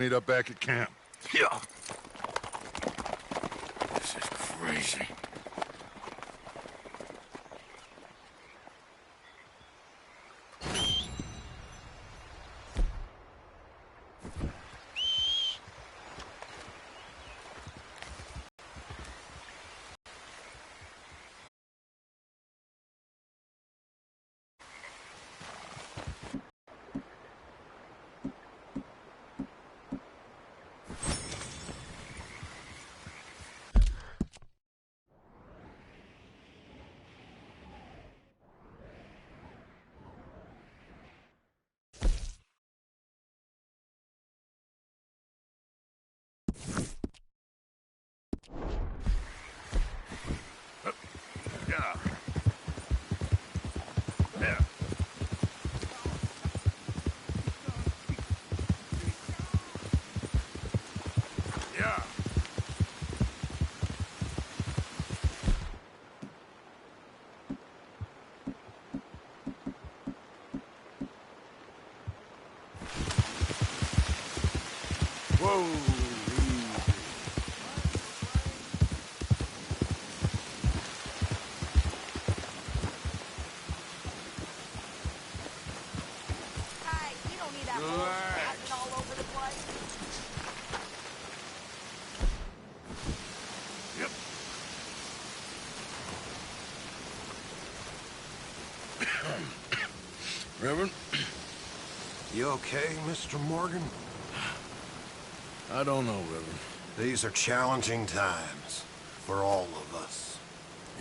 Meet up back at camp. Yeah. This is crazy. Yeah. Yeah. Yeah. Whoa. All over the place. Yep. Reverend? You okay, Mr. Morgan? I don't know, Reverend. These are challenging times for all of us.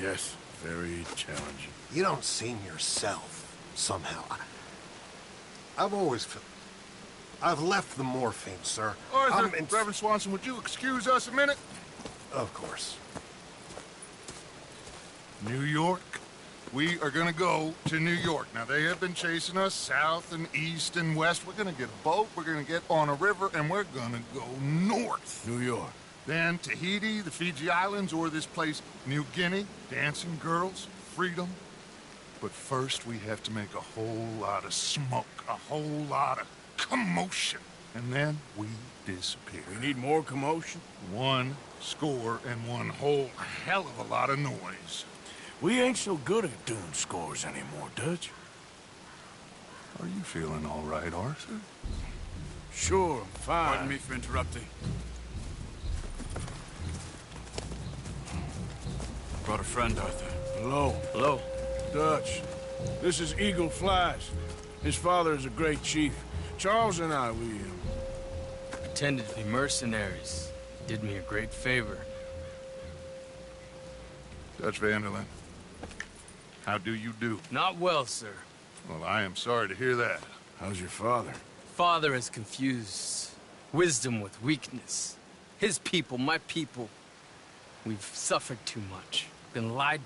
Yes, very challenging. You don't seem yourself, somehow. I've always felt... I've left the morphine, sir. Arthur, Reverend Swanson, would you excuse us a minute? Of course. New York? We are gonna go to New York. Now, they have been chasing us south and east and west. We're gonna get a boat, we're gonna get on a river, and we're gonna go north. New York. Then Tahiti, the Fiji Islands, or this place, New Guinea, dancing girls, freedom. But first, we have to make a whole lot of smoke, a whole lot of commotion. And then we disappear. We need more commotion? 1 score and 1 whole hell of a lot of noise. We ain't so good at doing scores anymore, Dutch. Are you feeling all right, Arthur? Sure, I'm fine. Pardon me for interrupting. Brought a friend, Arthur. Hello. Hello. Dutch. This is Eagle Flies. His father is a great chief. Charles and I, we Pretended to be mercenaries. Did me a great favor. Dutch Vanderlyn, how do you do? Not well, sir. Well, I am sorry to hear that. How's your father? Father has confused wisdom with weakness. His people, my people. We've suffered too much. Been lied.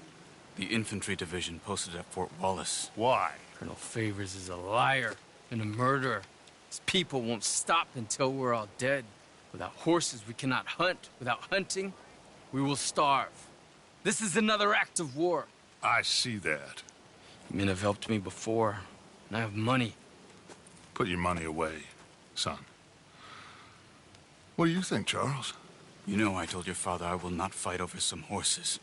The infantry division posted at Fort Wallace. Why? Colonel Favors is a liar and a murderer. His people won't stop until we're all dead. Without horses, we cannot hunt. Without hunting, we will starve. This is another act of war. I see that. Men have helped me before, and I have money. Put your money away, son. What do you think, Charles? You know I told your father I will not fight over some horses.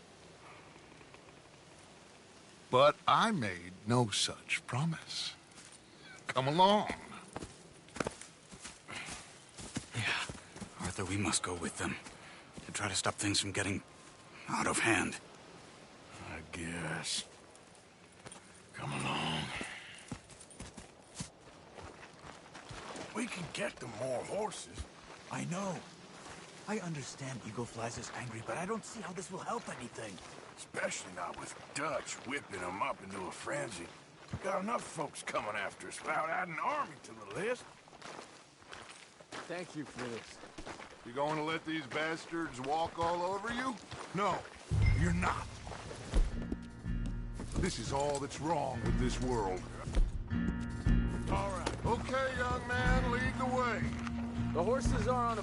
But I made no such promise. Come along. Yeah. Arthur, we must go with them. To try to stop things from getting out of hand. I guess. Come along. We can get them more horses. I know. I understand Eagle Flies is angry, but I don't see how this will help anything. Especially not with Dutch whipping them up into a frenzy. Got enough folks coming after us without adding an army to the list. Thank you for this. You going to let these bastards walk all over you? No, you're not. This is all that's wrong with this world. All right. Okay, young man, lead the way. The horses are on a...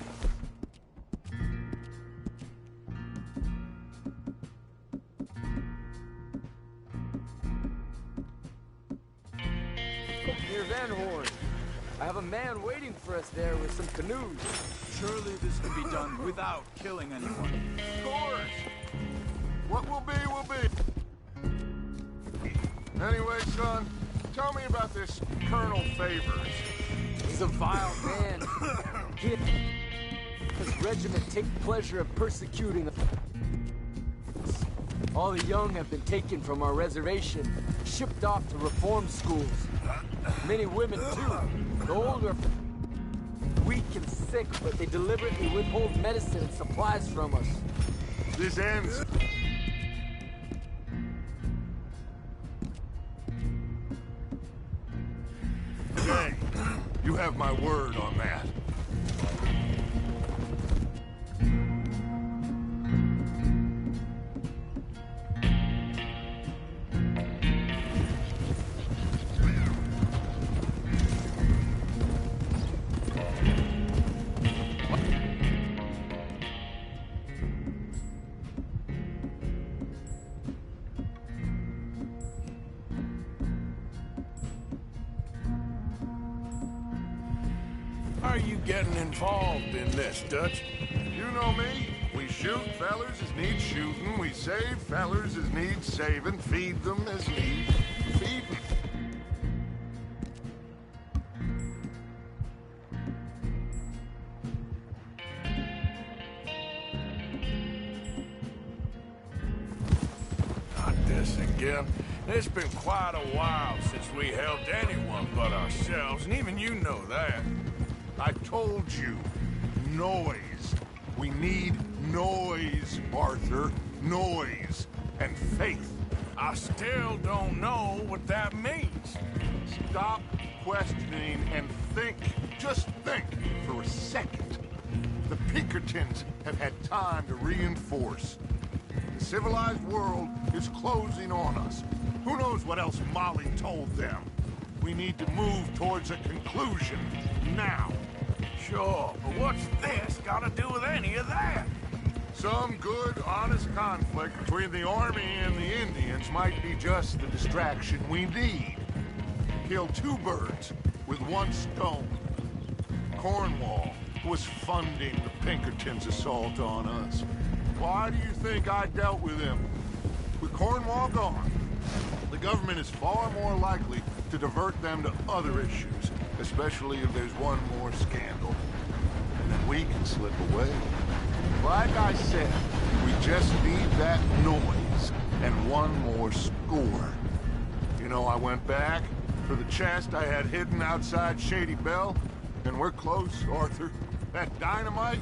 Near Van Horn. I have a man waiting for us there with some canoes. Surely this can be done without killing anyone. Of course. What will be, will be. Anyway, son, tell me about this Colonel Favors. He's a vile man. He and his regiment take pleasure in persecuting us. All the young have been taken from our reservation, shipped off to reform schools. Many women, too. The older, weak and sick, but they deliberately withhold medicine and supplies from us. This ends. Hey, you have my word on that. Are you getting involved in this, Dutch? You know me. We shoot fellers as need shooting. We save fellers as need saving. Feed them as need feeding. Not this again. It's been quite a while since we helped anyone but ourselves, and even you know that. I told you. Noise. We need noise, Arthur. Noise. And faith. I still don't know what that means. Stop questioning and think. Just think for a second. The Pinkertons have had time to reinforce. The civilized world is closing on us. Who knows what else Molly told them? We need to move towards a conclusion now. Sure, but what's this got to do with any of that? Some good, honest conflict between the Army and the Indians might be just the distraction we need. Kill two birds with one stone. Cornwall was funding the Pinkertons' assault on us. Why do you think I dealt with him? With Cornwall gone, the government is far more likely to divert them to other issues, especially if there's one more scandal. And then we can slip away. Like I said, we just need that noise and one more score. You know, I went back for the chest I had hidden outside Shady Belle, and we're close, Arthur. That dynamite,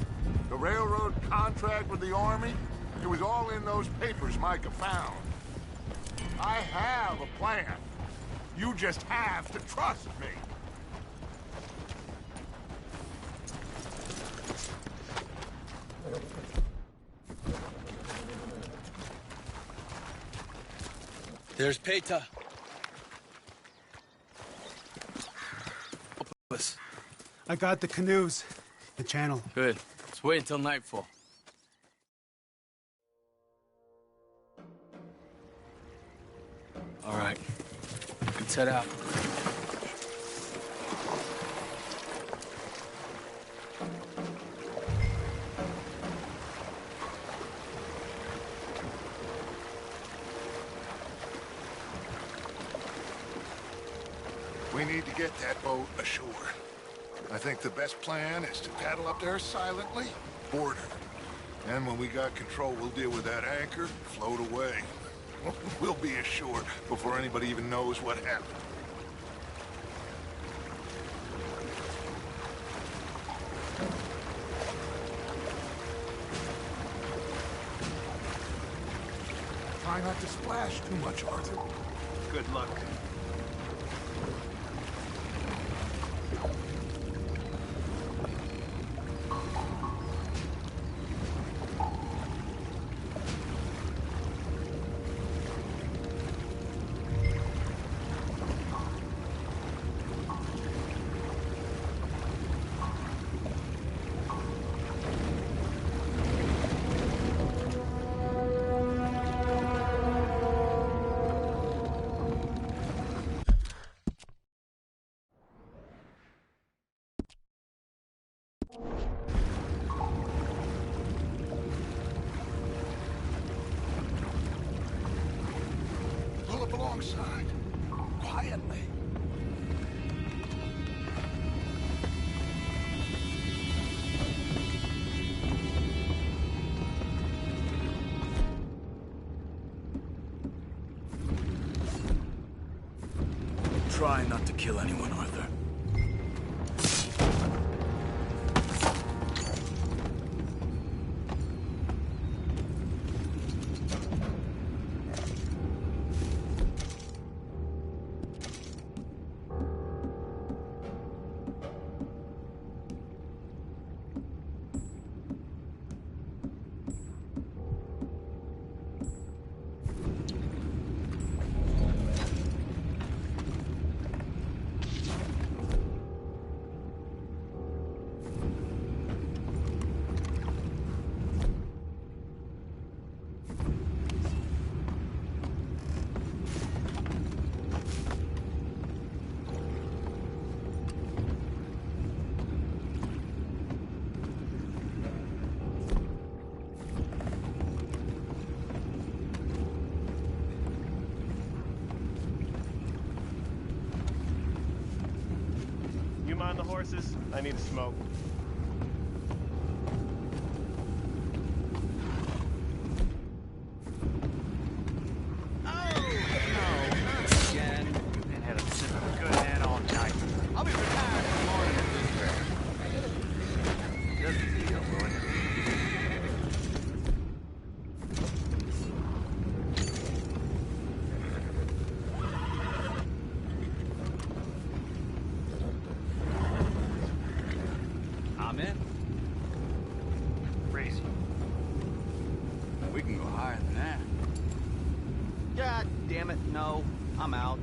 the railroad contract with the Army, it was all in those papers Micah found. I have a plan. You just have to trust me. There's Peta. I got the canoes. The channel. Good. Let's wait until nightfall. All right. Let's head out. We need to get that boat ashore. I think the best plan is to paddle up there silently, board her. And when we got control, we'll deal with that anchor, float away. We'll be ashore before anybody even knows what happened. Try not to splash too much, Arthur. Good luck. alongside, quietly. Try not to kill anyone, Arthur. You mind the horses? I need a smoke. We can go higher than that. God damn it, no. I'm out.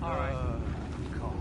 All right. Call.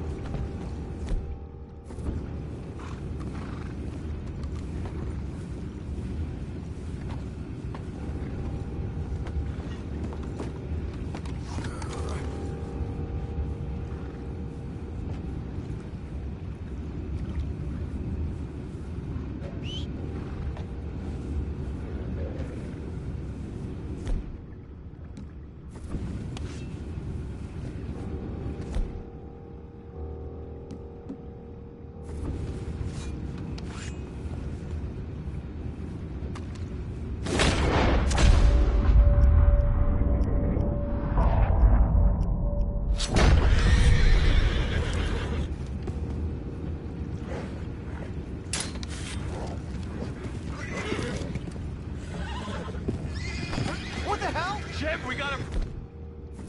Shit, we got him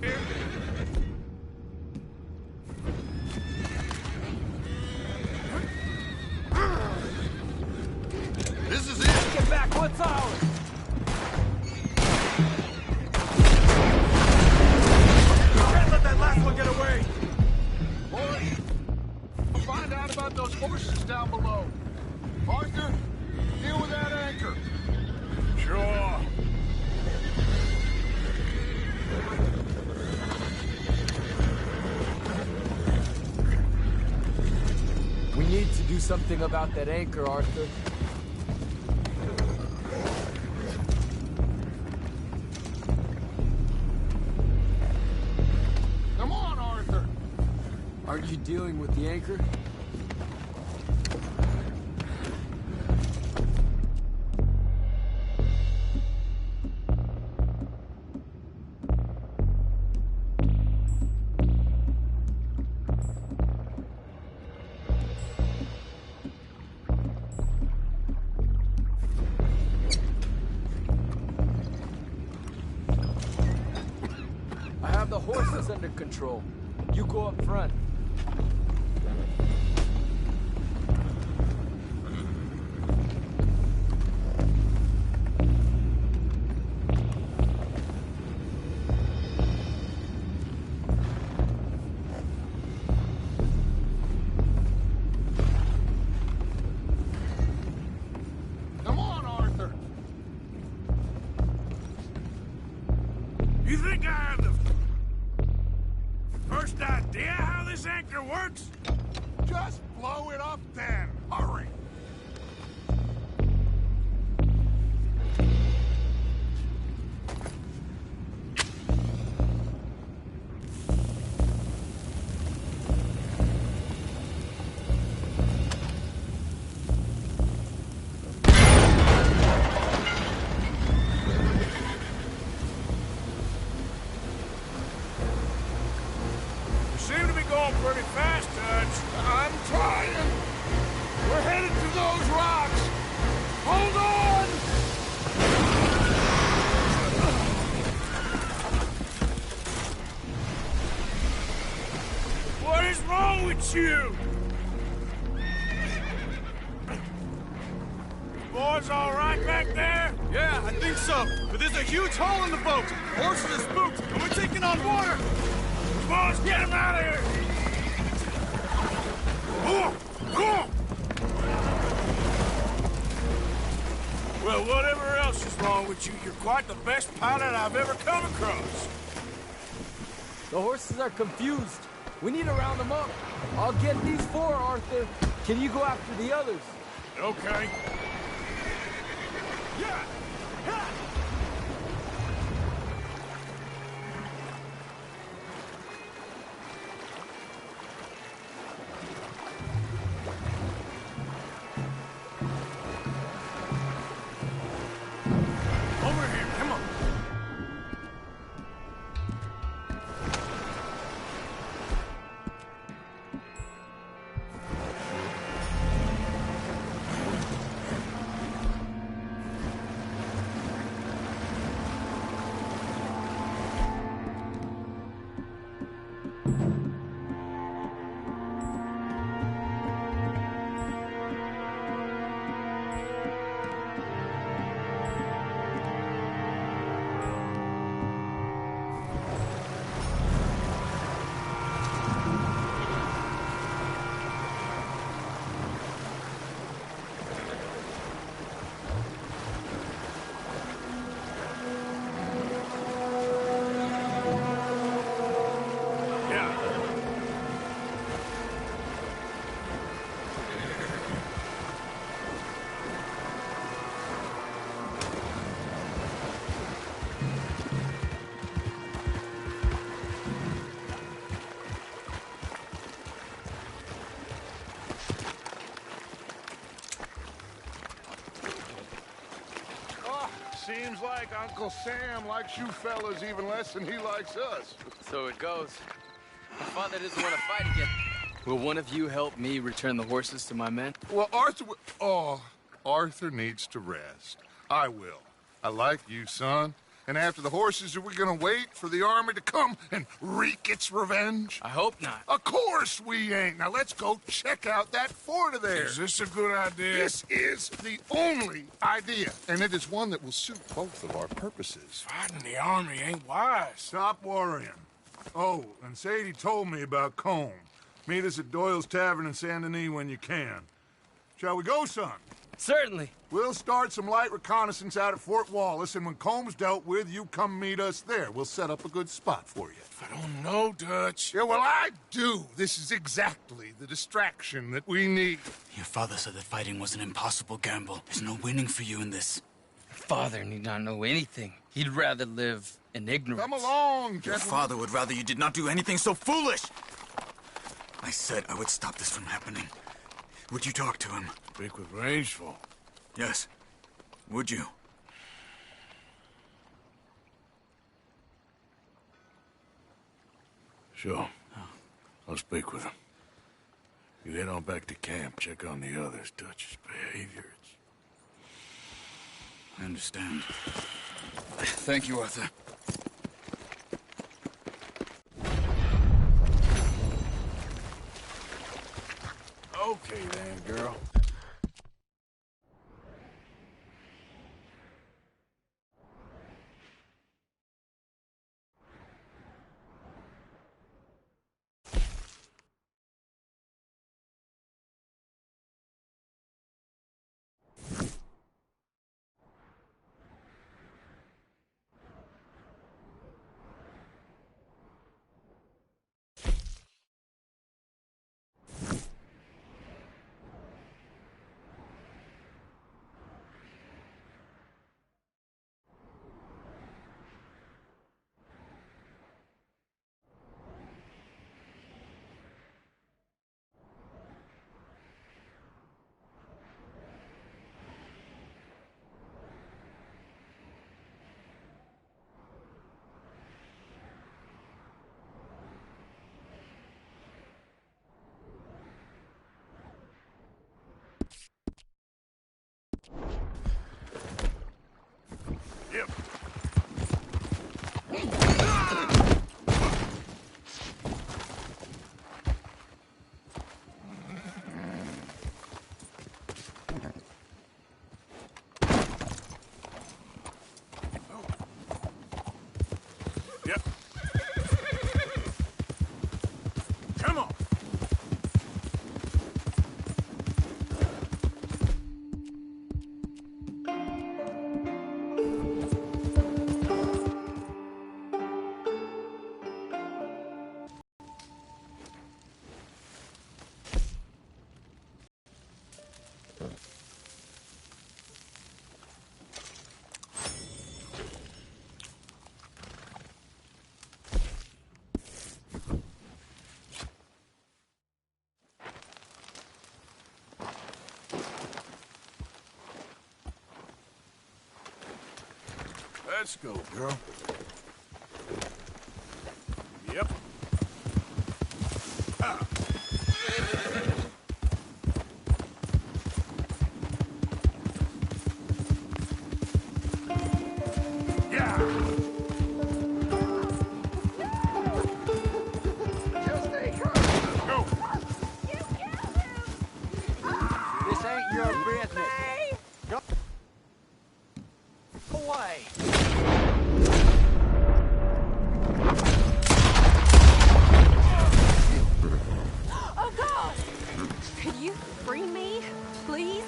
here. This is it! Get back, what's ours? Can't let that last one get away! Boys, we'll find out about those horses down below. Arthur, deal with that anchor. Sure. We need to do something about that anchor, Arthur. Come on, Arthur. Aren't you dealing with the anchor? I have the horses under control. You go up front. Come on, Arthur. You think I have the first idea how this anchor works? Just blow it up then. Hurry. you! Boys all right back there? Yeah, I think so. But there's a huge hole in the boat. Horses are spooked, and we're taking on water. Boys, get him out of here! Well, whatever else is wrong with you, you're quite the best pilot I've ever come across. The horses are confused. We need to round them up. I'll get these four, Arthur. Can you go after the others? Okay. Yeah! Ha! Over here, come on. Seems like Uncle Sam likes you fellas even less than he likes us. So it goes. My father doesn't want to fight again. Will one of you help me return the horses to my men? Well, Arthur needs to rest. I will. I like you, son. And after the horses, are we gonna wait for the army to come and wreak its revenge? I hope not. Of course we ain't. Now let's go check out that fort of theirs. Is this a good idea? This is the only idea, and it is one that will suit both of our purposes. Fighting the army ain't wise. Stop worrying. Oh, and Sadie told me about Combe. Meet us at Doyle's Tavern in Saint Denis when you can. Shall we go, son? Certainly. We'll start some light reconnaissance out at Fort Wallace, and when Comb's dealt with, you come meet us there. We'll set up a good spot for you. I don't know, Dutch. Yeah, well, I do. This is exactly the distraction that we need. Your father said that fighting was an impossible gamble. There's no winning for you in this. Your father need not know anything. He'd rather live in ignorance. Come along, Your gentlemen. father would rather you did not do anything so foolish. I said I would stop this from happening. Would you talk to him? Speak with Rangeful. Yes. Would you? Sure. I'll speak with him. You head on back to camp, check on the others. Dutch's behavior. I understand. Thank you, Arthur. Okay then, girl. Yep. Come on. Let's go, girl. Yep. Ah. Yeah. Just stay calm. Go. You killed him! This ain't your business. Go away. Oh, God! Could you free me, please?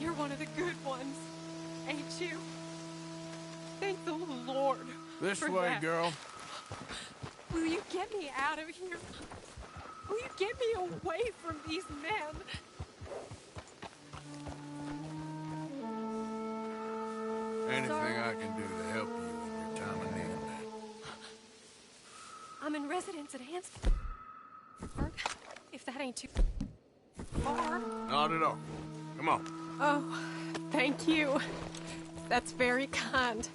You're one of the good ones, ain't you? Thank the Lord. This for way, that. girl. Will you get me out of here? Will you get me away from these men? Anything Sorry. I can do to help you in your time of need. I'm in residence at Hansford. If that ain't too far. Not at all. Come on. Oh, thank you. That's very kind.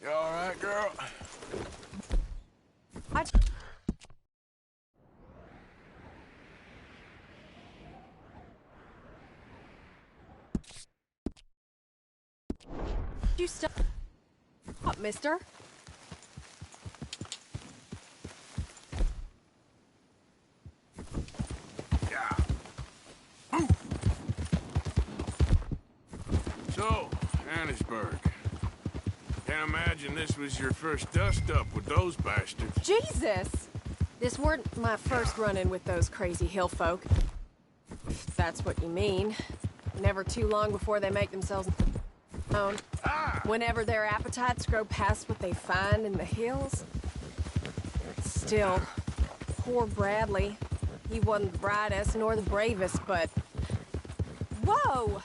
You all right, girl? I... You stop, mister. Yeah. So, Annisburg. Can't imagine this was your first dust-up with those bastards. Jesus! This weren't my first run-in with those crazy hill folk. If that's what you mean. Never too long before they make themselves known. Whenever their appetites grow past what they find in the hills. Still, poor Bradley. He wasn't the brightest nor the bravest, but... Whoa!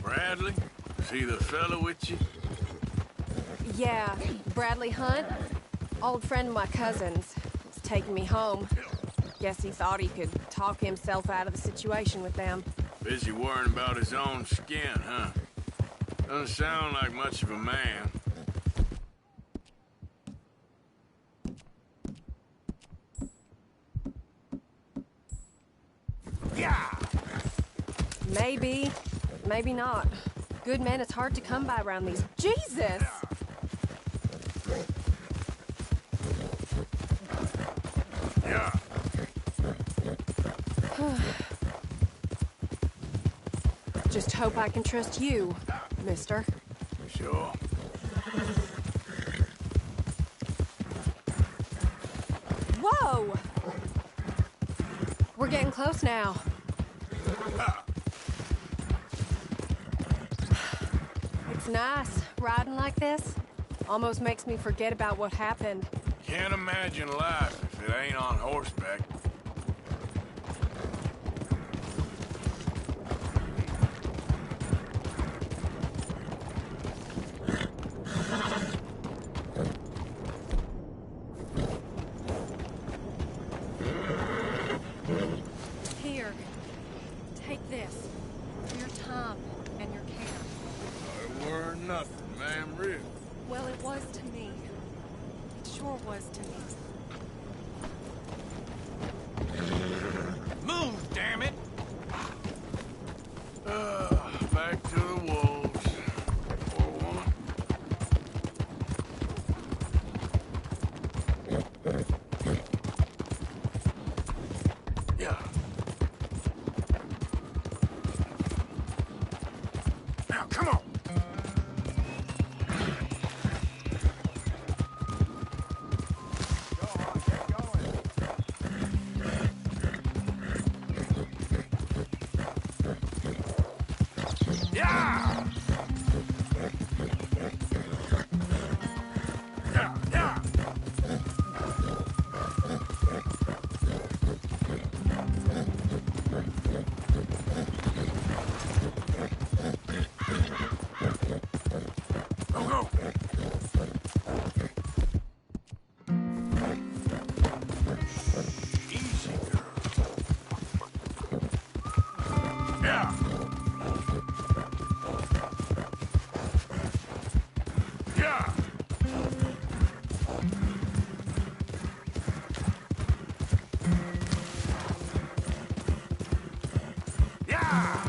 Bradley? Is he the fella with you? Yeah, Bradley Hunt. Old friend of my cousin's. He's taking me home. Guess he thought he could talk himself out of the situation with them. Busy worrying about his own skin, huh? Doesn't sound like much of a man. Yeah! Maybe. Maybe not. Good men is hard to come by around these... Jesus! Yeah. Just hope I can trust you, mister. Sure. Whoa! We're getting close now. It's nice, riding like this. Almost makes me forget about what happened. Can't imagine life if it ain't on horseback. Take this. For your time and your care. I learned nothing, ma'am, really. Well, it was to me. It sure was to me. Move, damn it! Back to the wolves. For one. Yeah. Now, come on. Yeah! Yeah, yeah! Go, go! Easy, girl. Yeah! Yeah! Yeah!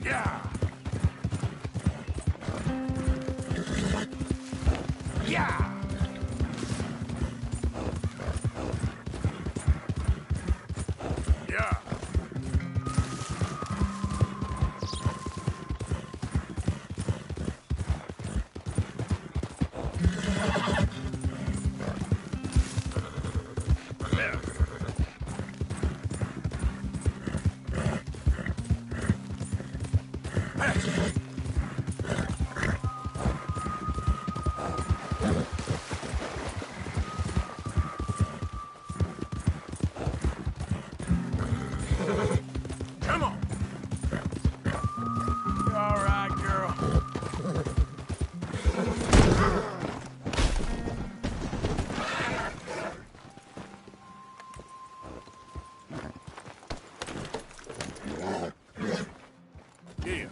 Yeah! Yeah! Yeah! Come on! You all right, girl? Yeah.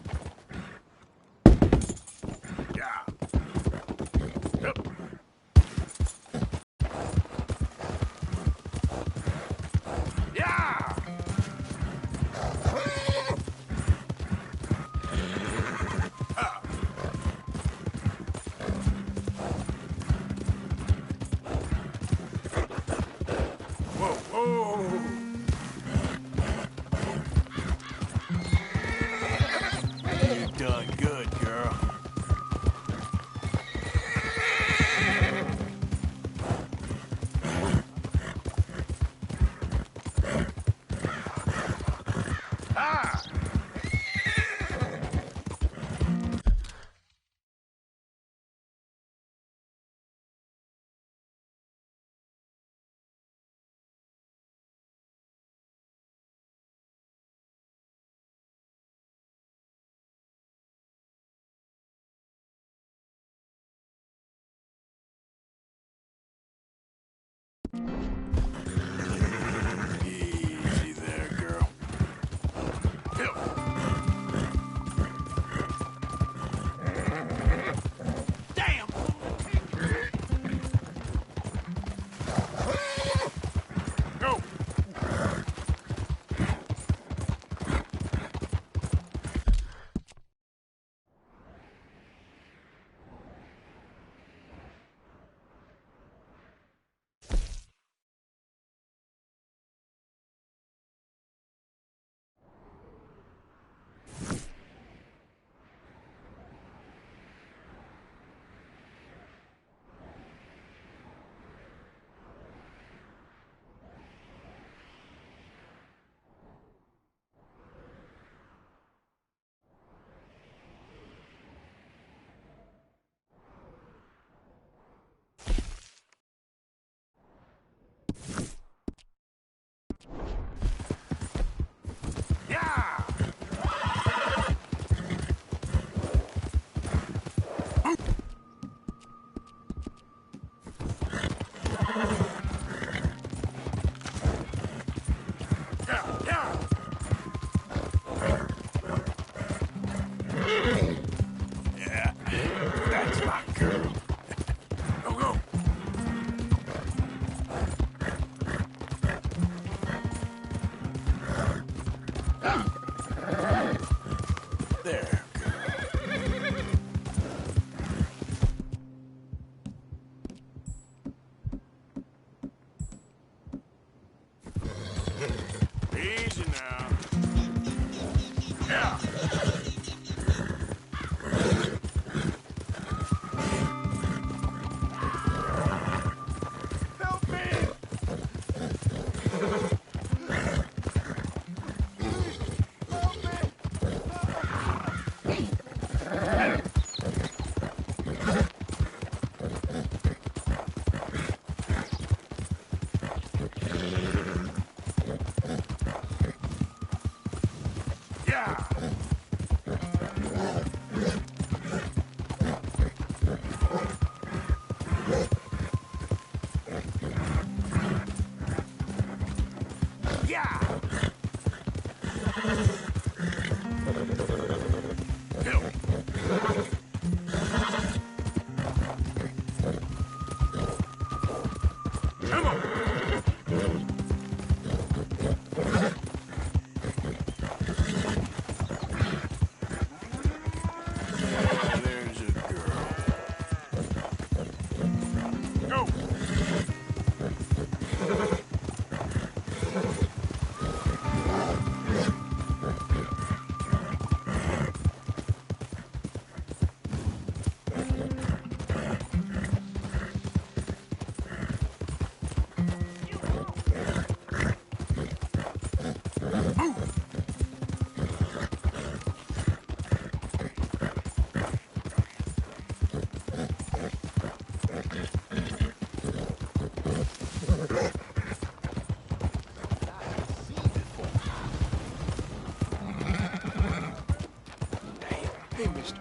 Hey, mister.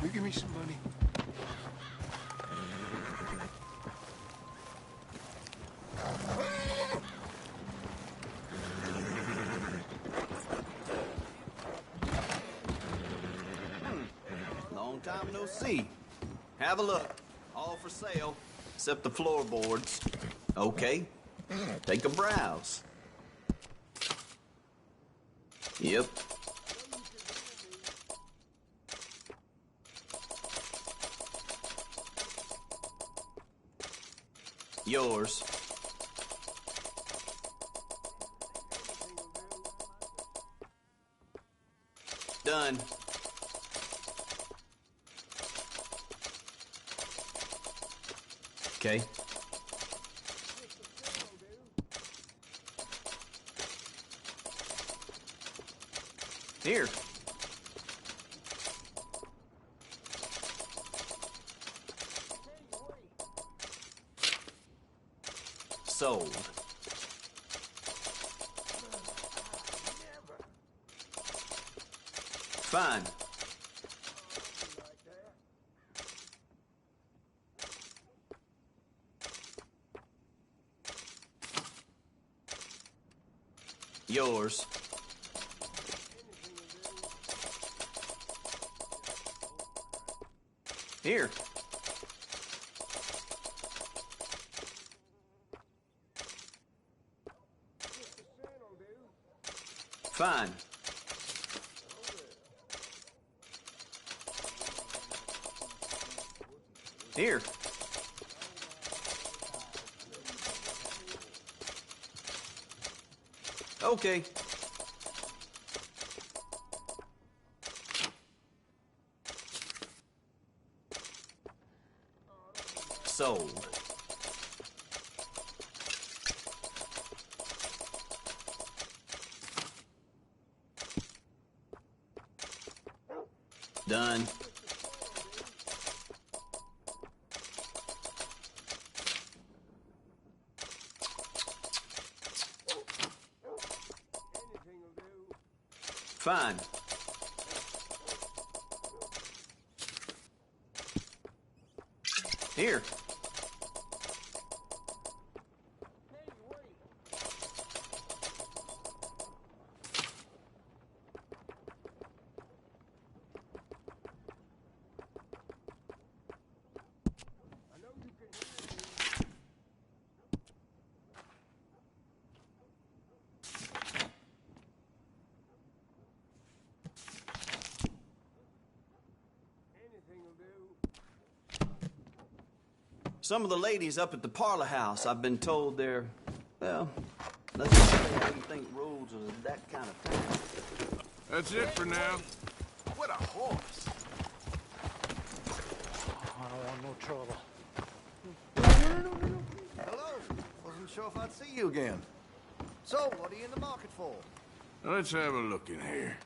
Will you give me some money? Long time no see. Have a look. All for sale, except the floorboards. Okay. Take a browse. Yep. Yours. Done. Okay. Here. Sold. Fine. Yours. Here. Fine. Here. Okay. Sold. Done. Fine. Here. Some of the ladies up at the parlor house, I've been told they're, well, let's just say I didn't think roads was that kind of town. That's it for now. What a horse. I don't want no trouble. Hello. Wasn't sure if I'd see you again. So, what are you in the market for? Let's have a look in here.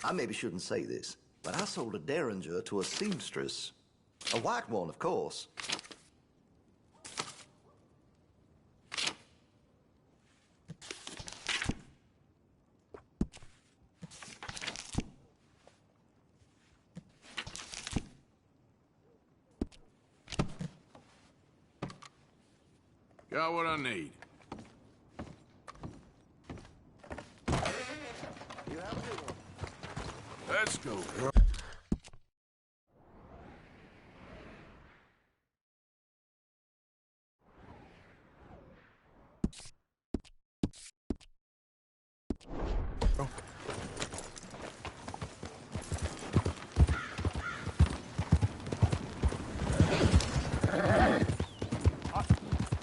I maybe shouldn't say this, but I sold a derringer to a seamstress. A white one, of course. Got what I need. You have a good one. Let's go, girl.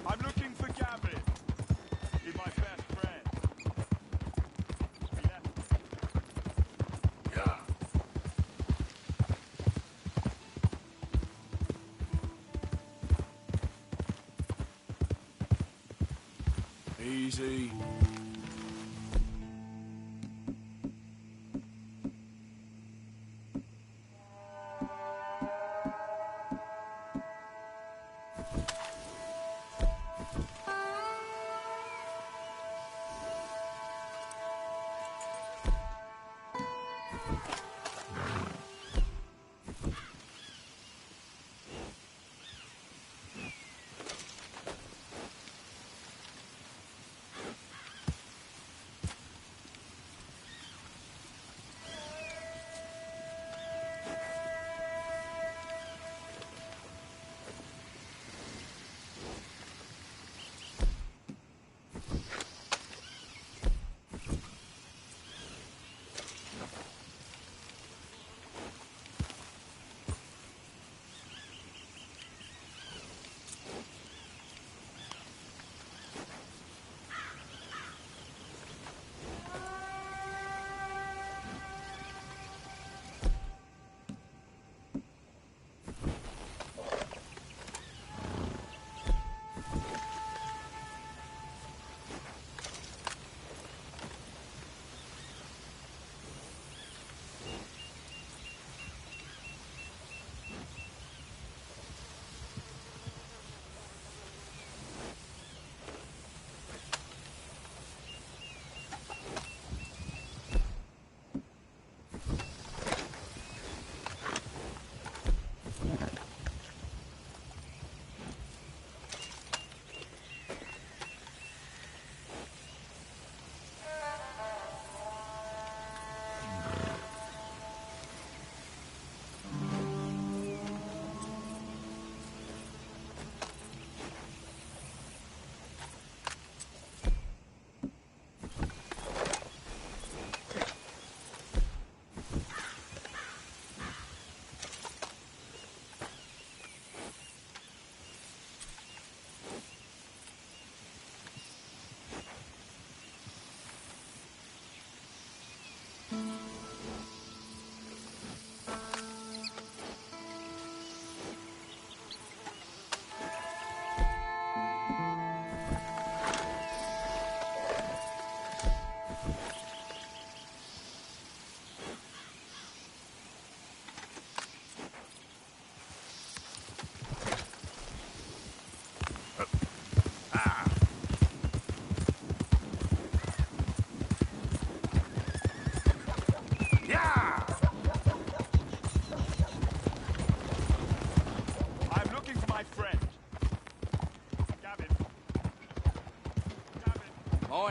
I'm looking for Gavin. He's my best friend. Yeah.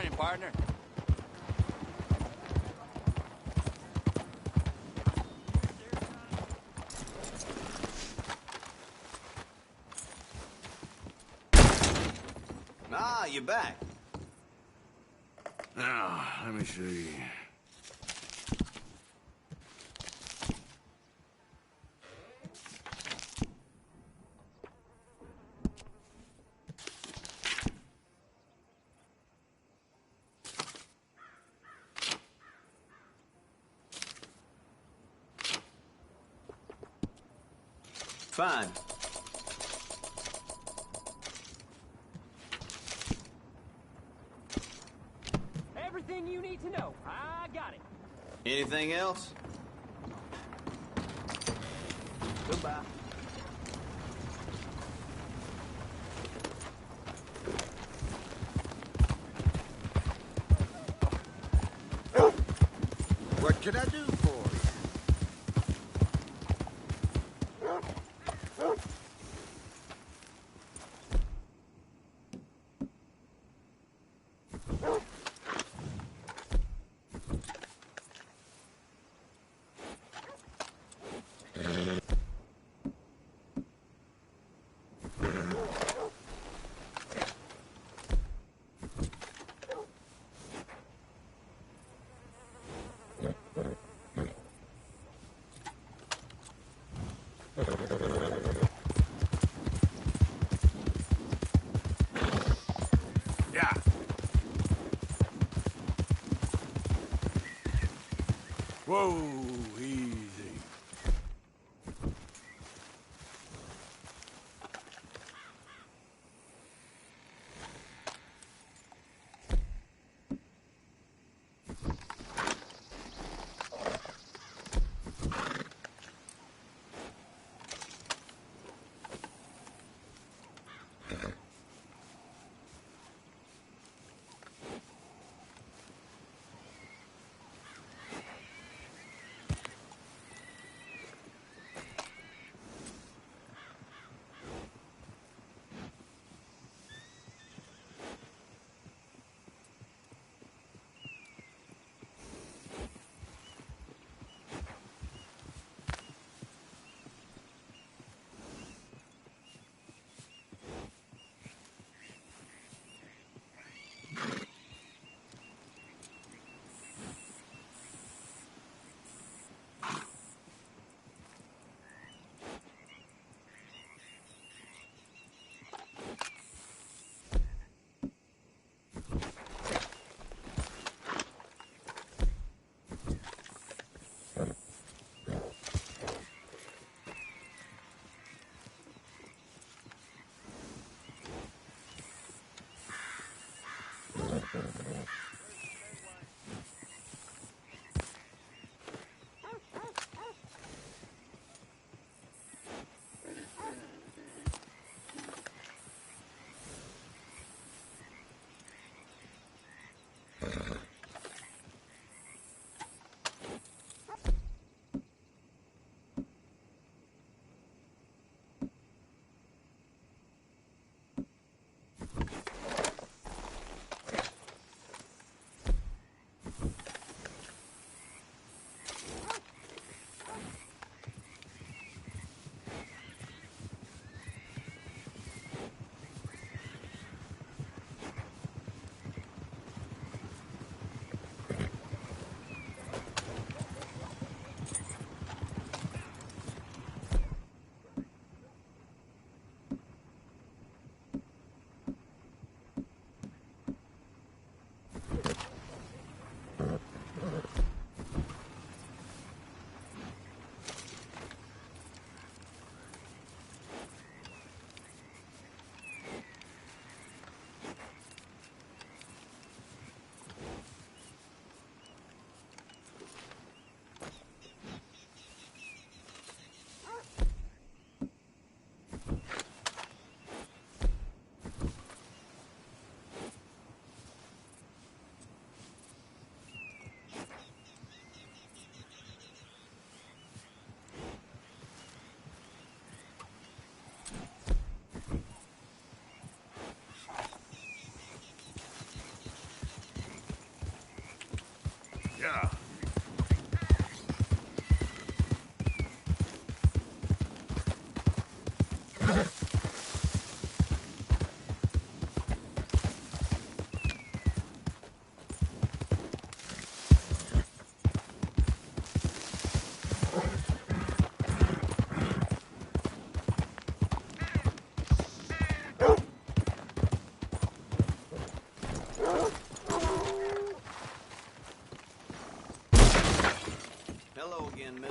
joining, partner. Ah, you're back. Now, let me see. Fine. Everything you need to know, I got it. Anything else? Goodbye. What can I do for you? Yeah. Whoa, easy.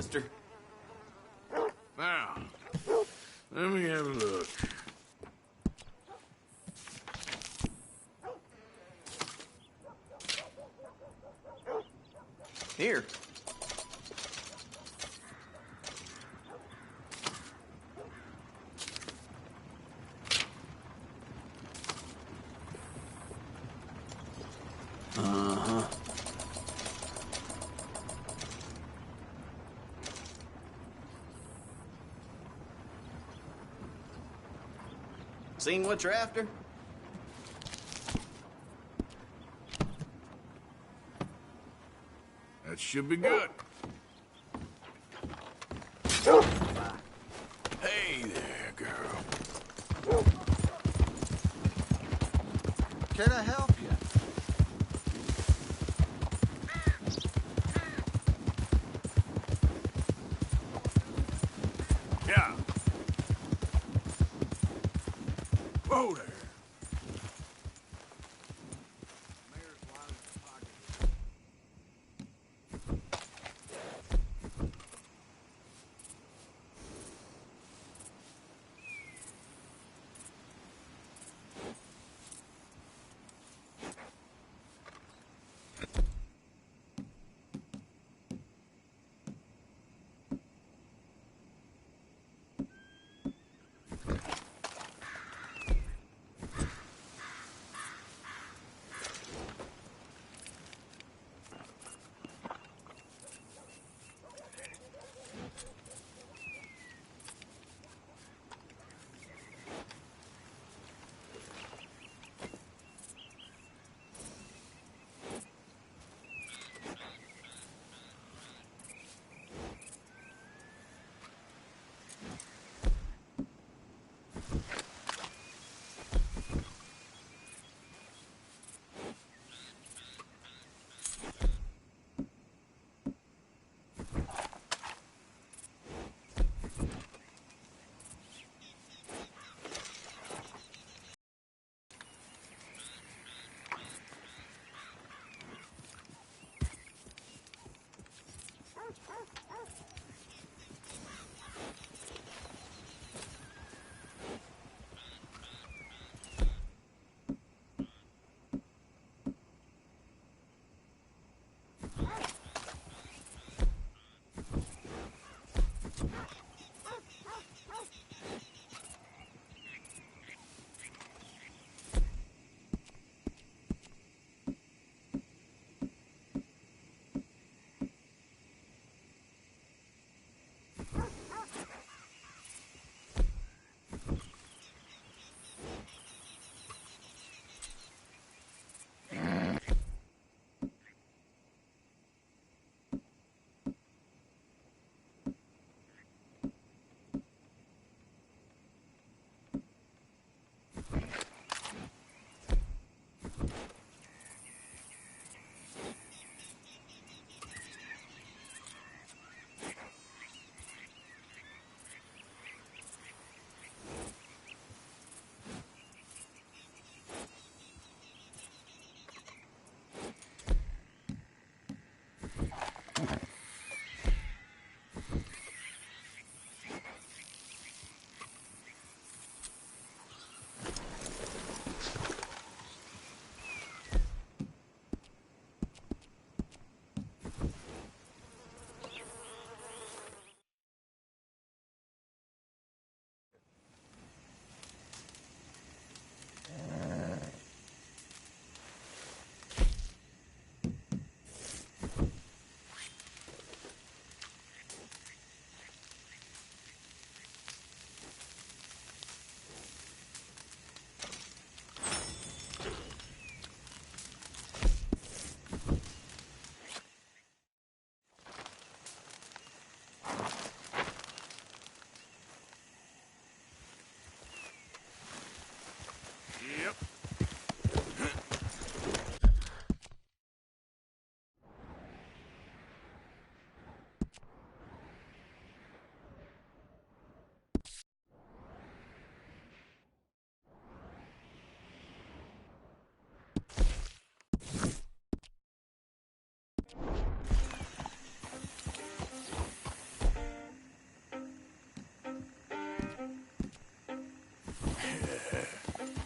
mister. Now, let me have a look. Here. Uh-huh. Seen what you're after? That should be good. Hey there, girl. Can I help you? Yeah. Whoa there.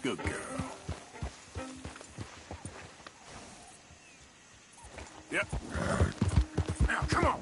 Good girl. Yep. Now, come on.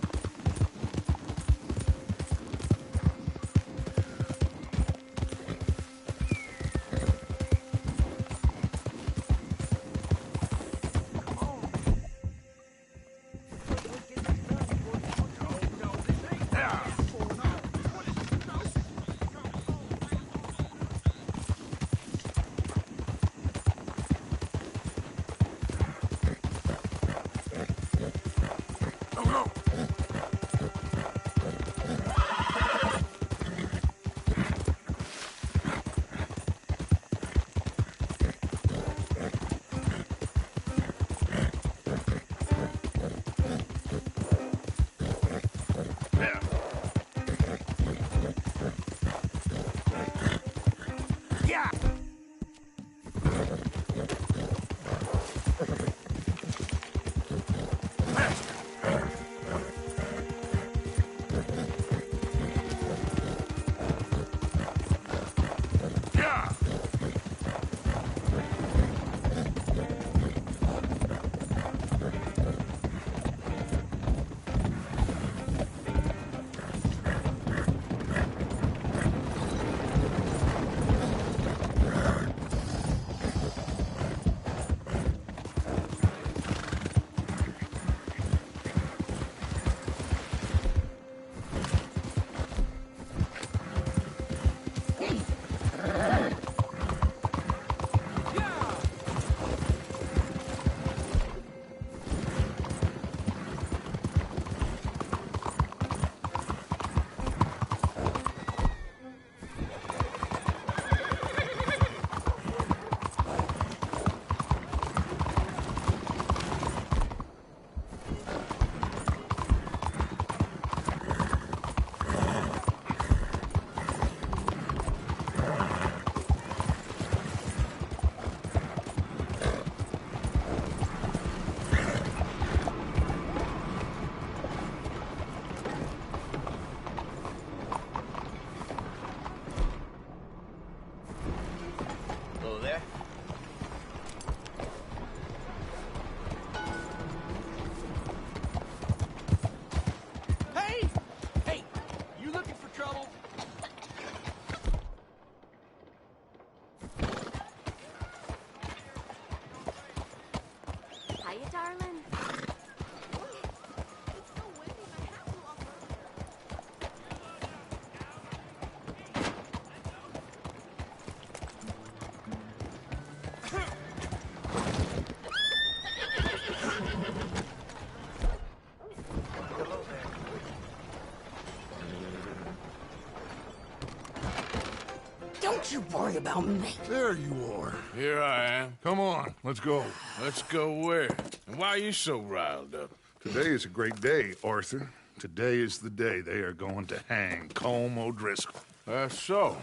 Don't you worry about me. There you are. Here I am. Come on, let's go. Let's go where? And why are you so riled up? Today is a great day, Arthur. Today is the day they are going to hang Colm O'Driscoll. That's so.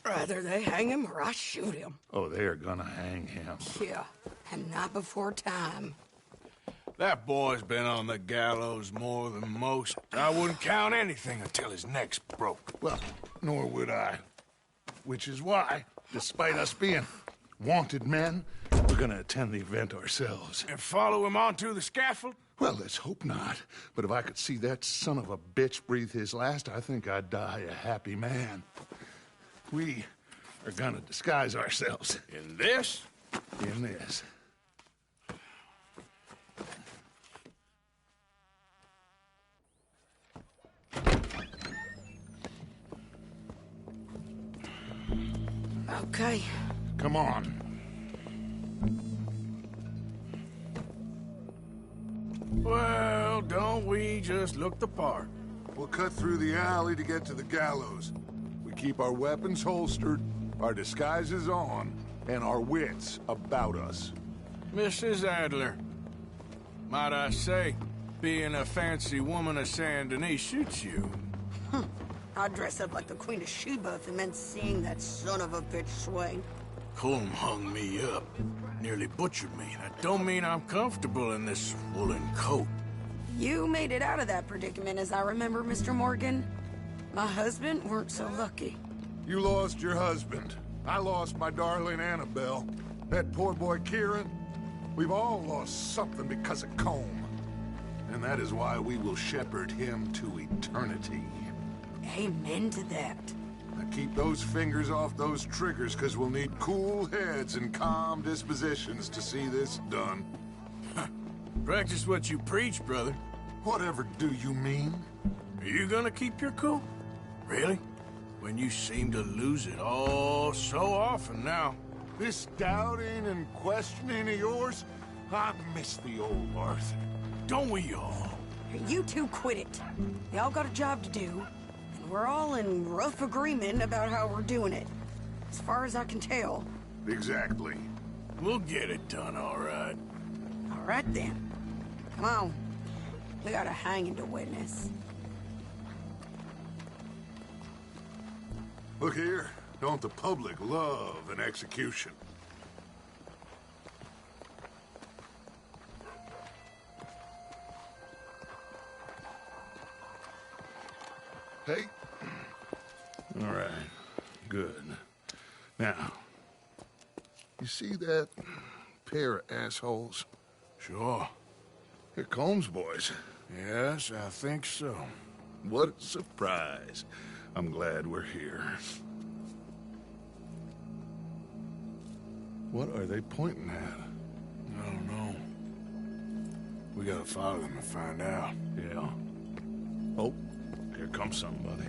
Rather they hang him or I shoot him. Oh, they are gonna hang him. Yeah, and not before time. That boy's been on the gallows more than most. I wouldn't count anything until his neck's broke. Well, nor would I. Which is why, despite us being wanted men, we're gonna attend the event ourselves. And follow him onto the scaffold? Well, let's hope not. But if I could see that son of a bitch breathe his last, I think I'd die a happy man. We are gonna disguise ourselves. In this? In this. Okay. Come on. Well, don't we just look the part? We'll cut through the alley to get to the gallows. We keep our weapons holstered, our disguises on, and our wits about us. Mrs. Adler, might I say, being a fancy woman of Saint Denis suits you. I'd dress up like the Queen of Sheba if it meant seeing that son of a bitch swing. Colm hung me up. Nearly butchered me. That don't mean I'm comfortable in this woolen coat. You made it out of that predicament, as I remember, Mr. Morgan. My husband weren't so lucky. You lost your husband. I lost my darling Annabelle. That poor boy Kieran. We've all lost something because of Combe. And that is why we will shepherd him to eternity. Amen to that. Now keep those fingers off those triggers, because we'll need cool heads and calm dispositions to see this done. Practice what you preach, brother. Whatever do you mean? Are you gonna keep your cool? Really? When you seem to lose it all so often now. This doubting and questioning of yours, I miss the old Arthur. Don't we all? You two quit it. Y'all got a job to do, and we're all in rough agreement about how we're doing it. As far as I can tell. Exactly. We'll get it done, all right. All right, then. Come on. We got a hanging to witness. Look here. Don't the public love an execution? Hey? All right. Good. Now, you see that pair of assholes? Sure. They're Combs boys. Yes, I think so. What a surprise. I'm glad we're here. What are they pointing at? I don't know. We gotta follow them and find out. Yeah. Oh, here comes somebody.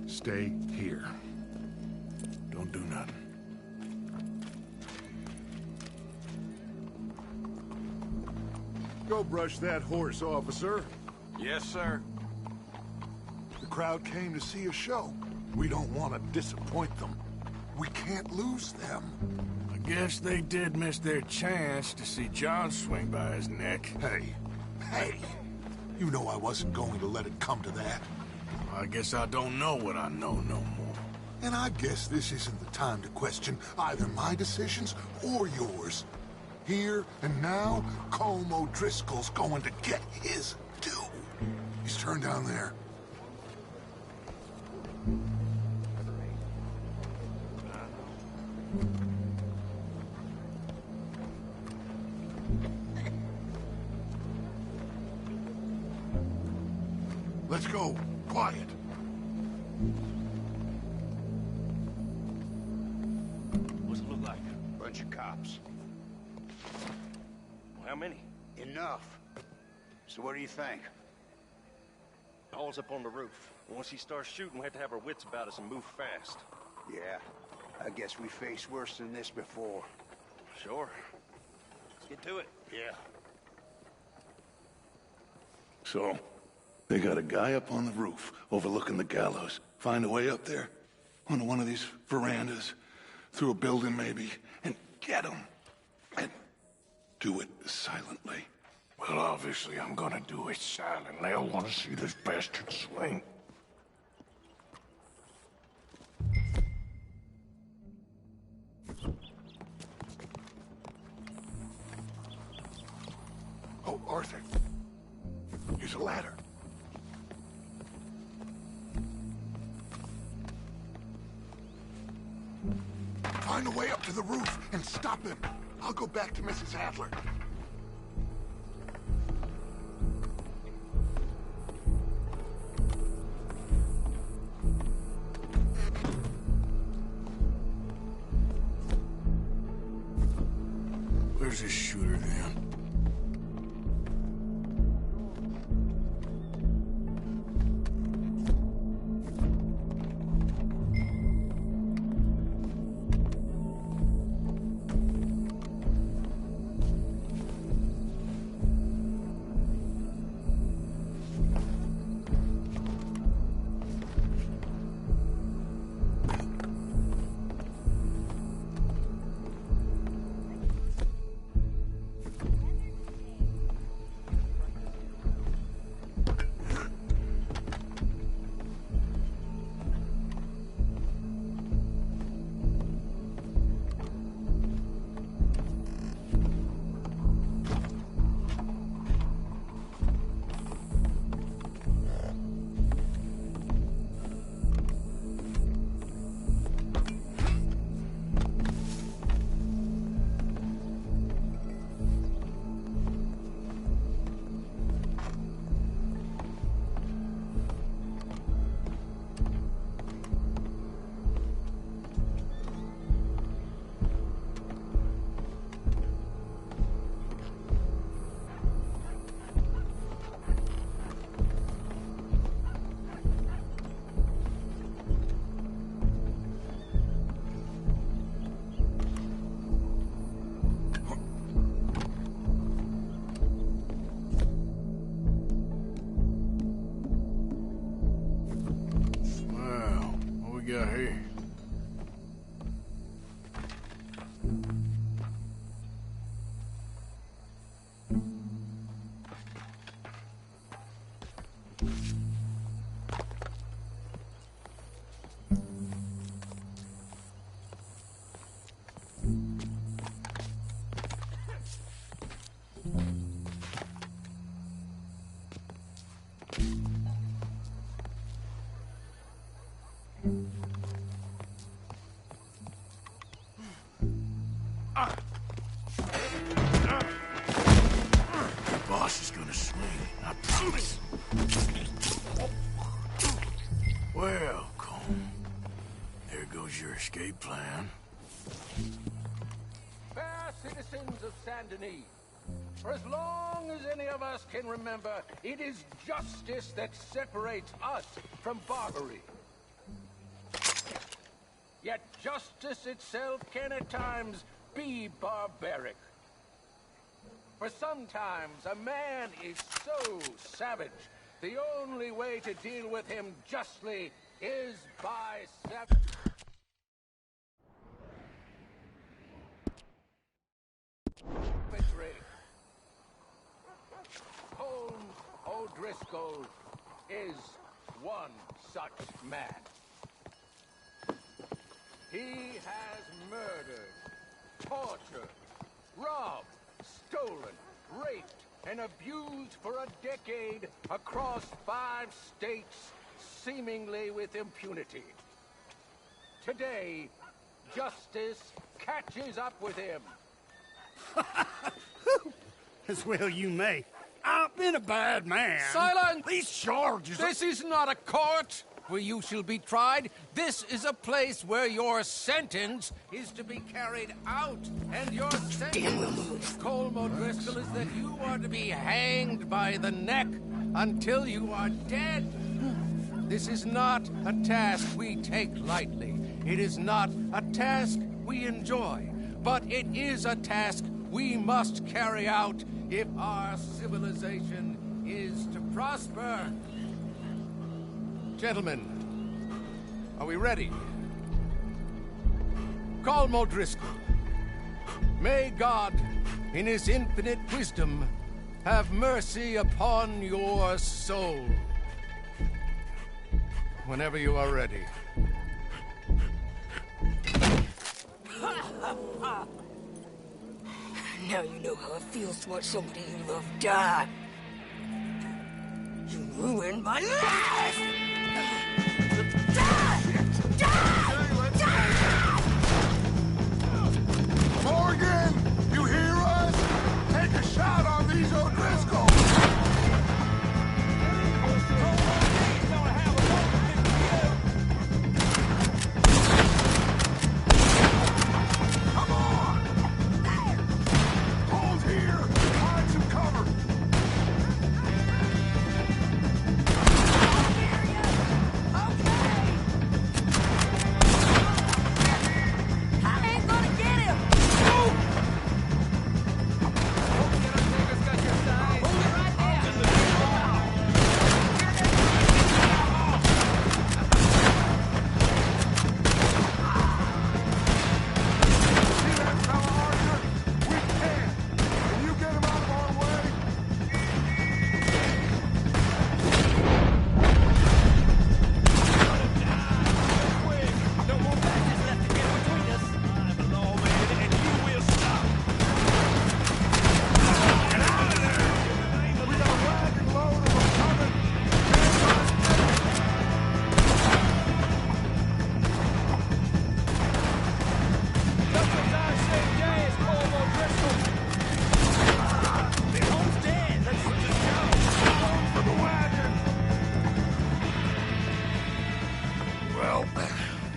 Stay here. Don't do nothing. Go brush that horse, officer. Yes, sir. The crowd came to see a show. We don't want to disappoint them. We can't lose them. I guess they did miss their chance to see John swing by his neck. Hey, you know I wasn't going to let it come to that. I guess I don't know what I know no more. And I guess this isn't the time to question either my decisions or yours. Here and now, Colm O'Driscoll's going to get his due. He's turned down there. Let's go. Quiet. What's it look like? Bunch of cops. How many? Enough. So what do you think? Paul's up on the roof. Once he starts shooting, we have to have our wits about us and move fast. Yeah. I guess we faced worse than this before. Sure. Let's get to it. Yeah. So, they got a guy up on the roof overlooking the gallows. Find a way up there, onto one of these verandas, through a building maybe, and get him. And do it silently. Well, obviously I'm gonna do it silently. I want to see this bastard swing. Oh, Arthur. Here's a ladder. Find a way up to the roof and stop him. I'll go back to Mrs. Adler. Where's this shooter then? Well, Colm, there goes your escape plan. Fair citizens of Saint Denis, for as long as any of us can remember, it is justice that separates us from barbarity. Yet justice itself can at times be barbaric. For sometimes a man is so savage, the only way to deal with him justly is by savagery. Holmes O'Driscoll is one such man. He has murdered, tortured, robbed, stolen, raped, and abused for a decade across 5 states, seemingly with impunity. Today, justice catches up with him. As well you may. I've been a bad man. Silence! These charges... This is not a court where you shall be tried. This is a place where your sentence is to be carried out. And your sentence, Colm O'Driscoll, is that you are to be hanged by the neck until you are dead. This is not a task we take lightly. It is not a task we enjoy. But it is a task we must carry out if our civilization is to prosper. Gentlemen, are we ready? Colm O'Driscoll, may God, in his infinite wisdom, have mercy upon your soul. Whenever you are ready. Now you know how it feels to watch somebody you love die. You ruined my life! Morgan, you hear us? Take a shot on these O'Driscoll. Come on! Hold here. Find some cover.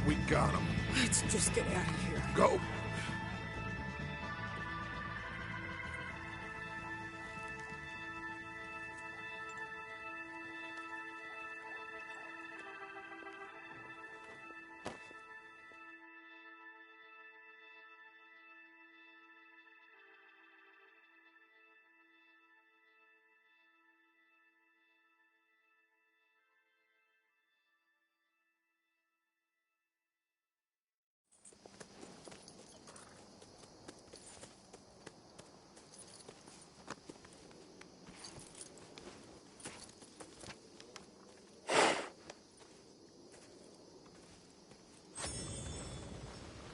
We got him. Let's just get out of here. Go.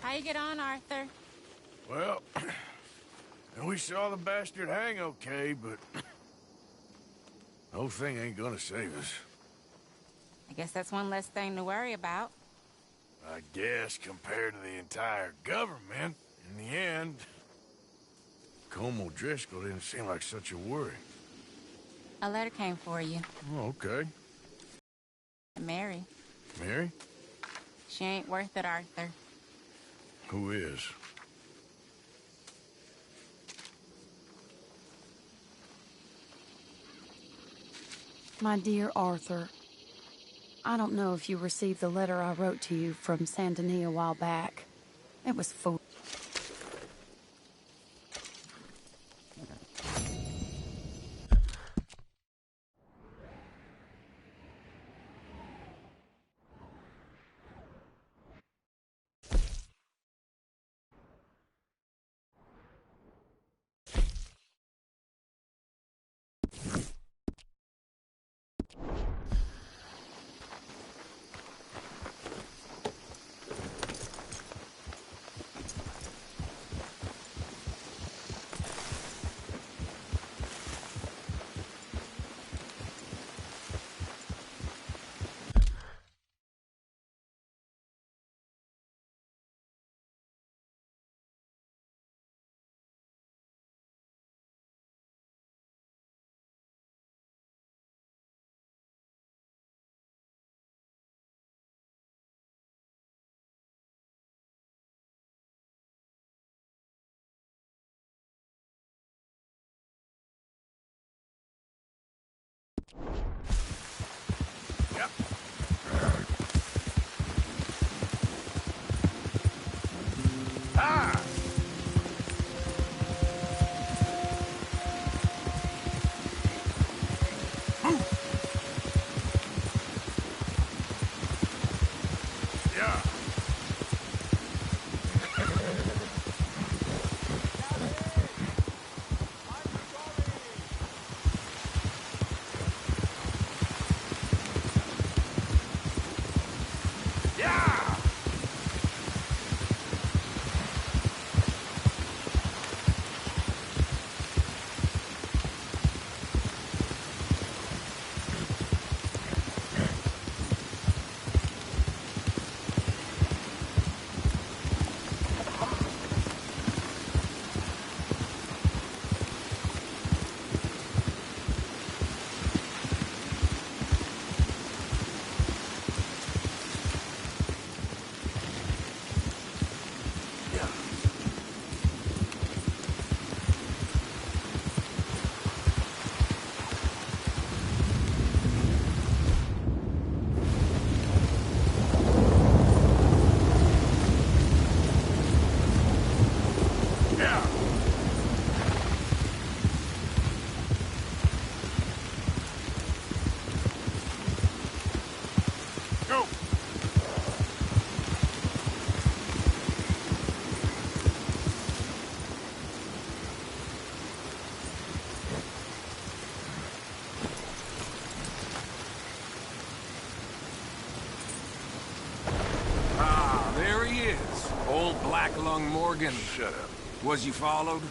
How you get on, Arthur? Well, we saw the bastard hang okay, but the whole thing ain't gonna save us. I guess that's one less thing to worry about. I guess compared to the entire government, in the end, Colm O'Driscoll didn't seem like such a worry. A letter came for you. Oh, okay. Mary. Mary? She ain't worth it, Arthur. Who is? My dear Arthur, I don't know if you received the letter I wrote to you from Saint Denis a while back. It was foolish. Black-lung Morgan. Shut up. Was you followed?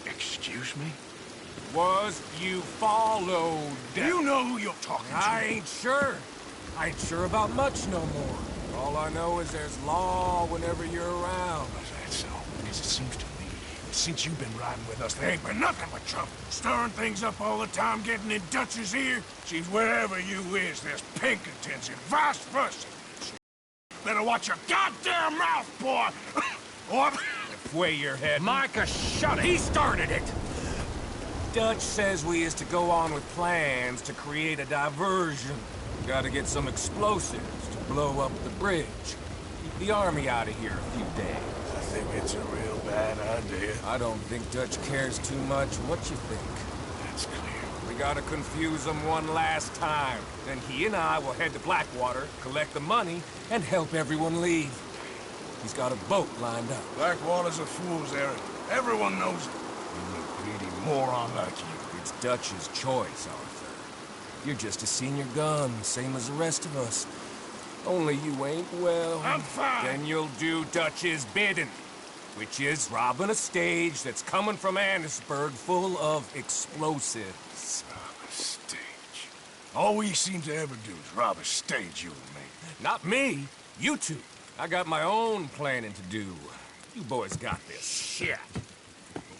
Excuse me? Was you followed? You know who you're talking to. I ain't sure. I ain't sure about much no more. All I know is there's law whenever you're around. Is that so? Because it seems to me, since you've been riding with us, there ain't been nothing but trouble. Stirring things up all the time, getting in Dutch's ear. See, wherever you is, there's Pinkertons and vice versa. Better watch your goddamn mouth, boy! Or... Way your head. Micah, shut it! He started it! Dutch says we is to go on with plans to create a diversion. Gotta get some explosives to blow up the bridge. Keep the army out of here a few days. I think it's a real bad idea. I don't think Dutch cares too much what you think. That's clear. We gotta confuse him one last time. Then he and I will head to Blackwater, collect the money, and help everyone leave. He's got a boat lined up. Blackwater's a fool's errand. Everyone knows it. You greedy moron like you. It's Dutch's choice, Arthur. You're just a senior gun, same as the rest of us. Only you ain't well. I'm fine. Then you'll do Dutch's bidding, which is robbing a stage that's coming from Annisburg full of explosives. Rob a stage. All we seem to ever do is rob a stage, you and me. Not me. You two. I got my own planning to do. You boys got this. Shit.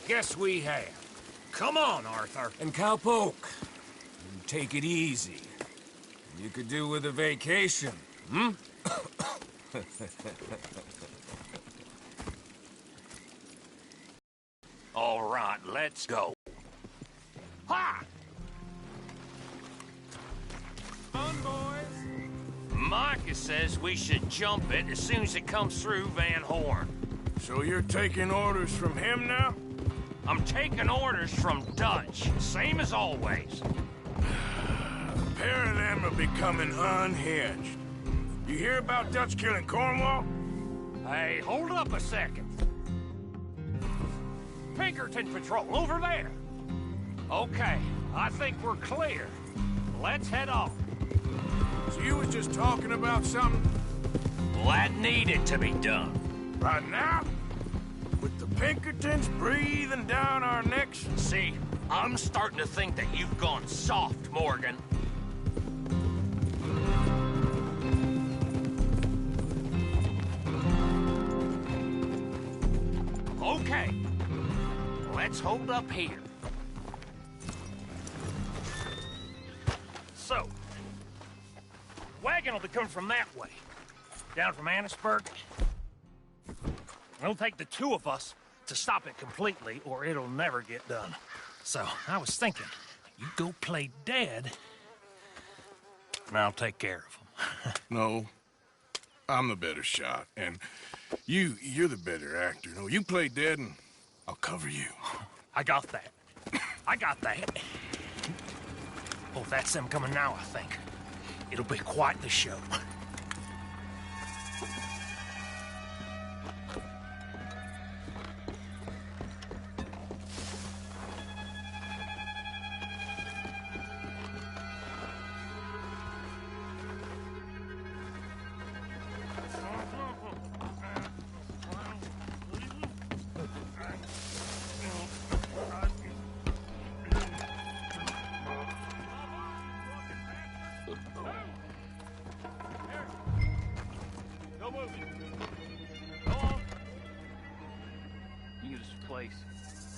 Guess we have. Come on, Arthur. And Cowpoke. Take it easy. You could do with a vacation, hmm? All right, let's go. Ha! On, boys. Micah says we should jump it as soon as it comes through Van Horn. So you're taking orders from him now? I'm taking orders from Dutch, same as always. A pair of them are becoming unhinged. You hear about Dutch killing Cornwall? Hey, hold up a second. Pinkerton Patrol, over there. Okay, I think we're clear. Let's head off. So you was just talking about something? Well, that needed to be done. Right now? With the Pinkertons breathing down our necks? See, I'm starting to think that you've gone soft, Morgan. Okay, let's hold up here. So, wagon will be coming from that way, down from Annisburg. It'll take the two of us to stop it completely, or it'll never get done. So, I was thinking, you go play dead, and I'll take care of them. No, I'm the better shot, and you're the better actor. No, you play dead, and I'll cover you. I got that. I got that. Oh, that's them coming now, I think. It'll be quite the show.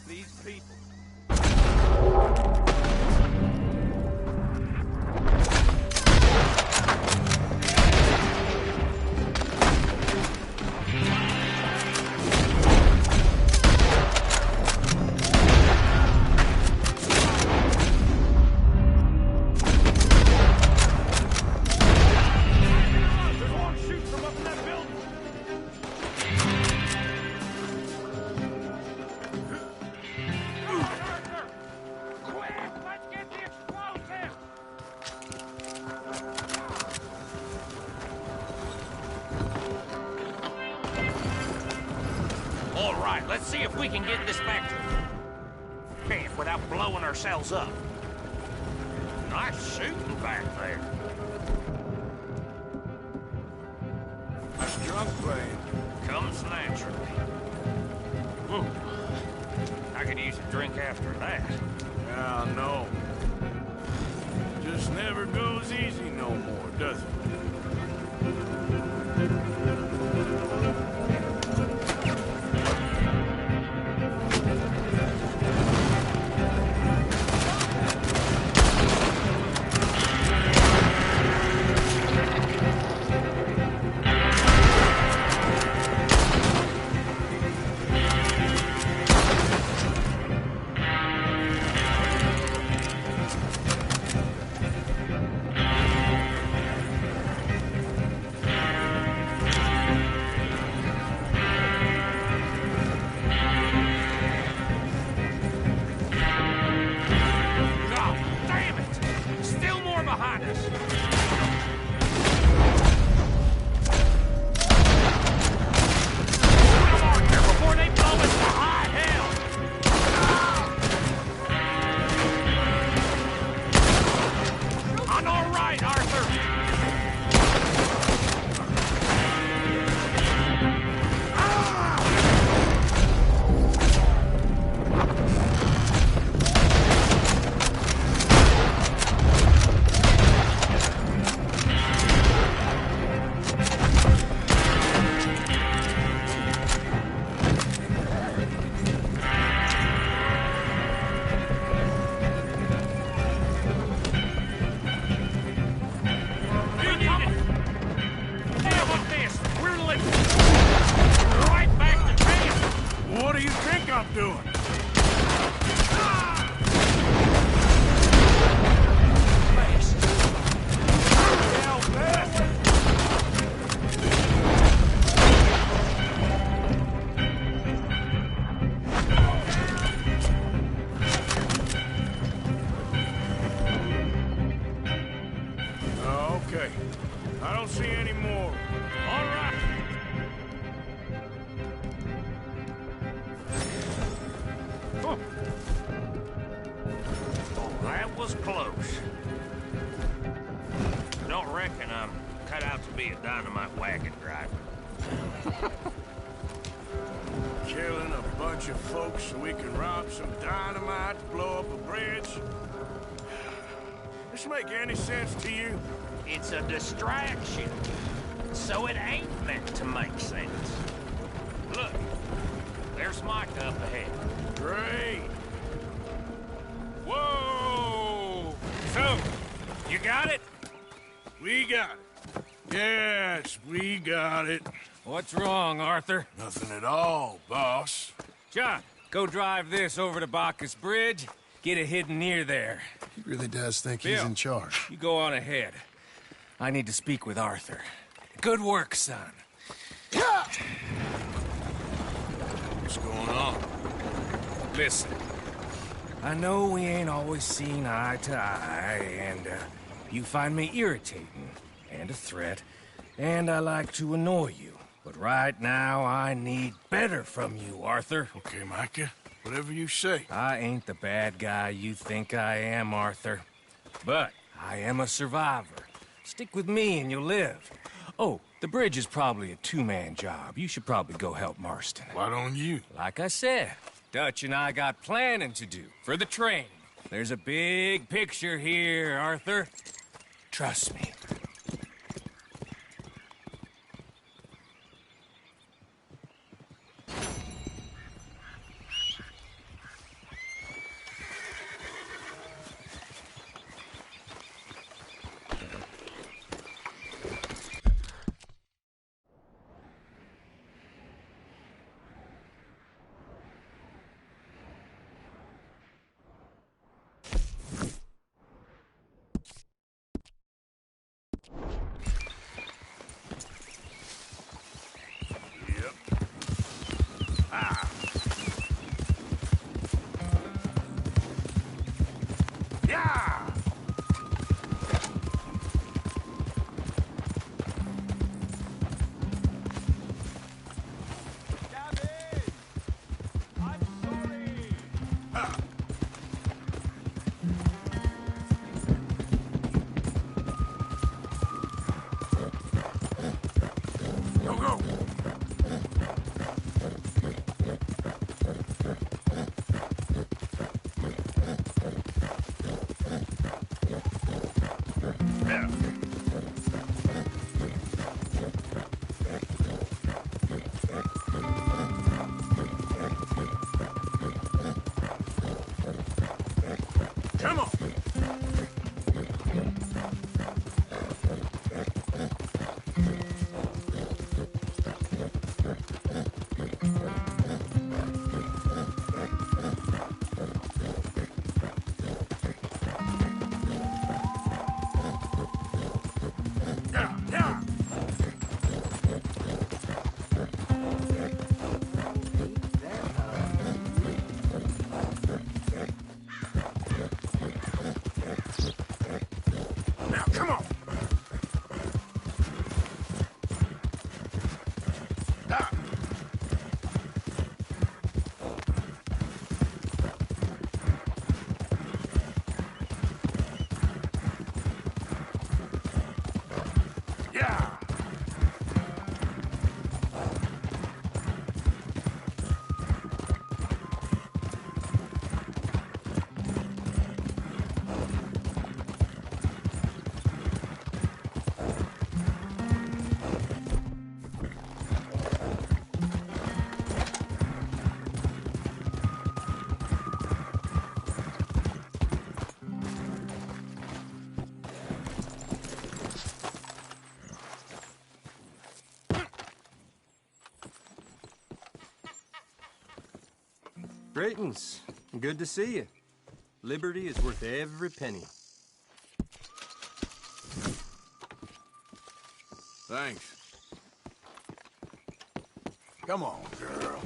These people. Let's see if we can get this back to camp without blowing ourselves up. Nice shooting back there. Nice drunk playing. Comes naturally. I could use a drink after that. Yeah, I know. Just never goes easy no more, does it? Okay. I don't see any more. All right. Oh, that was close. I don't reckon I'm cut out to be a dynamite wagon driver. Killing a bunch of folks so we can rob some dynamite to blow up a bridge? This make any sense to you? It's a distraction, so it ain't meant to make sense. Look, there's Micah up ahead. Great. Whoa! So, you got it? We got it. Yes, we got it. What's wrong, Arthur? Nothing at all, boss. John, go drive this over to Bacchus Bridge. Get it hidden near there. He really does think Bill, he's in charge. You go on ahead. I need to speak with Arthur. Good work, son. What's going on? Listen, I know we ain't always seen eye to eye, and you find me irritating and a threat, and I like to annoy you. But right now, I need better from you, Arthur. Okay, Micah. Whatever you say. I ain't the bad guy you think I am, Arthur. But I am a survivor. Stick with me and you'll live. Oh, the bridge is probably a two-man job. You should probably go help Marston. Why don't you? Like I said, Dutch and I got planning to do for the train. There's a big picture here, Arthur. Trust me. Come on. Greetings. Good to see you. Liberty is worth every penny. Thanks. Come on, girl.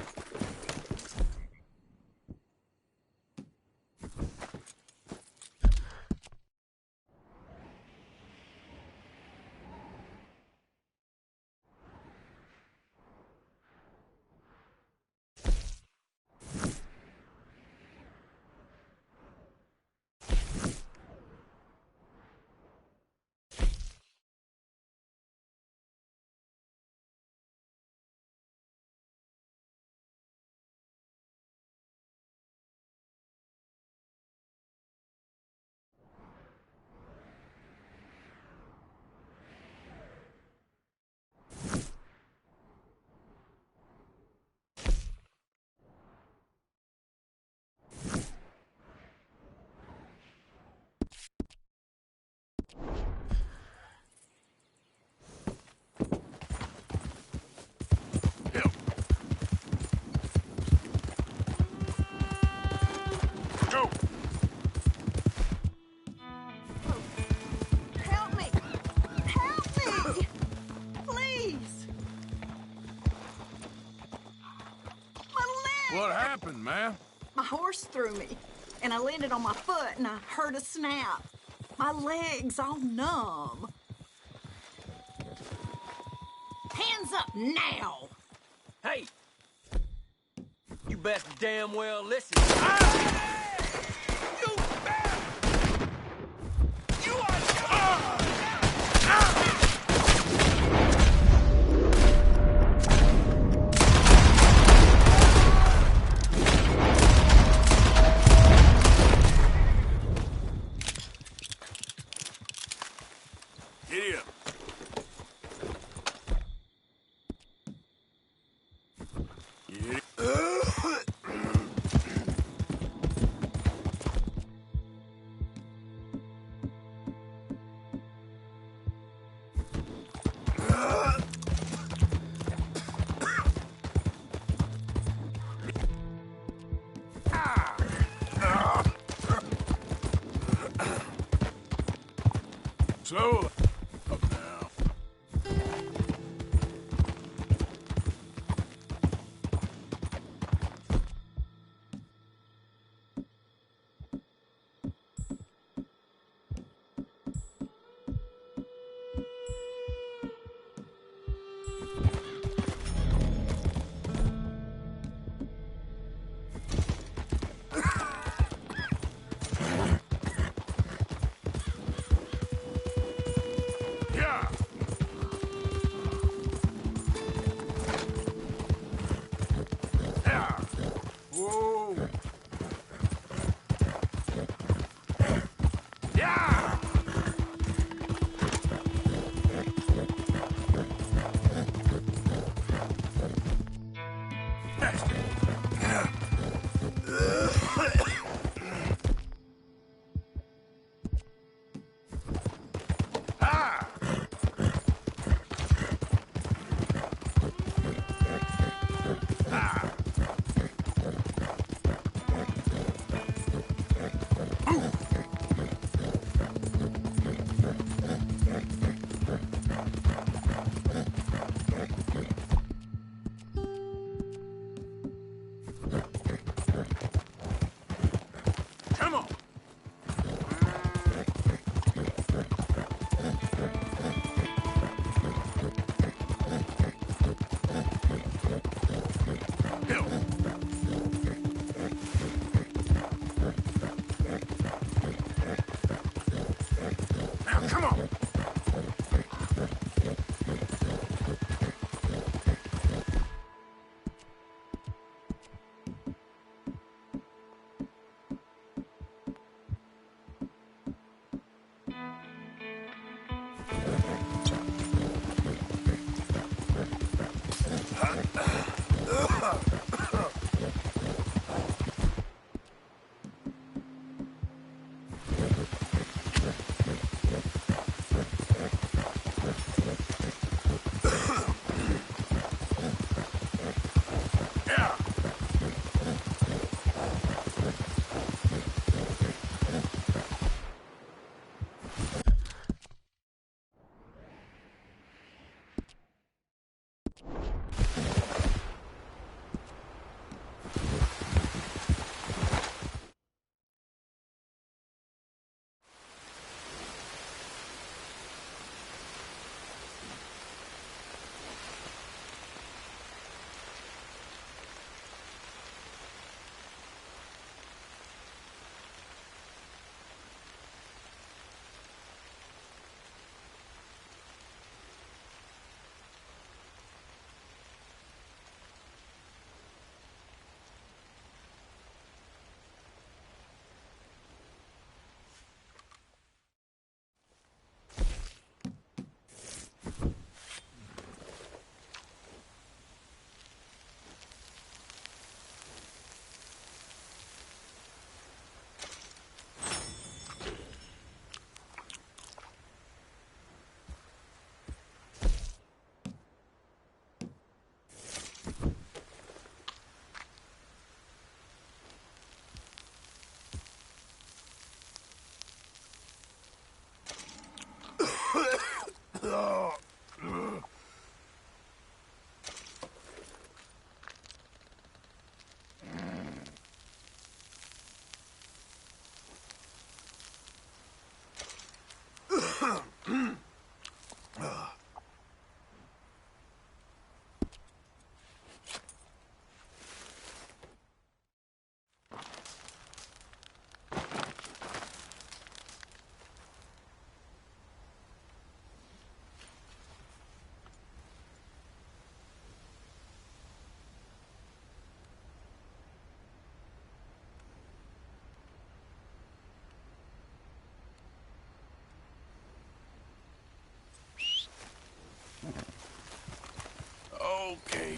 What happened, man? My horse threw me, and I landed on my foot, and I heard a snap. My legs all numb. Hands up now! Hey! You best damn well listen. Giddy up. So, up now. Yeah. Yeah. Whoa. Yeah. Ah. Ah.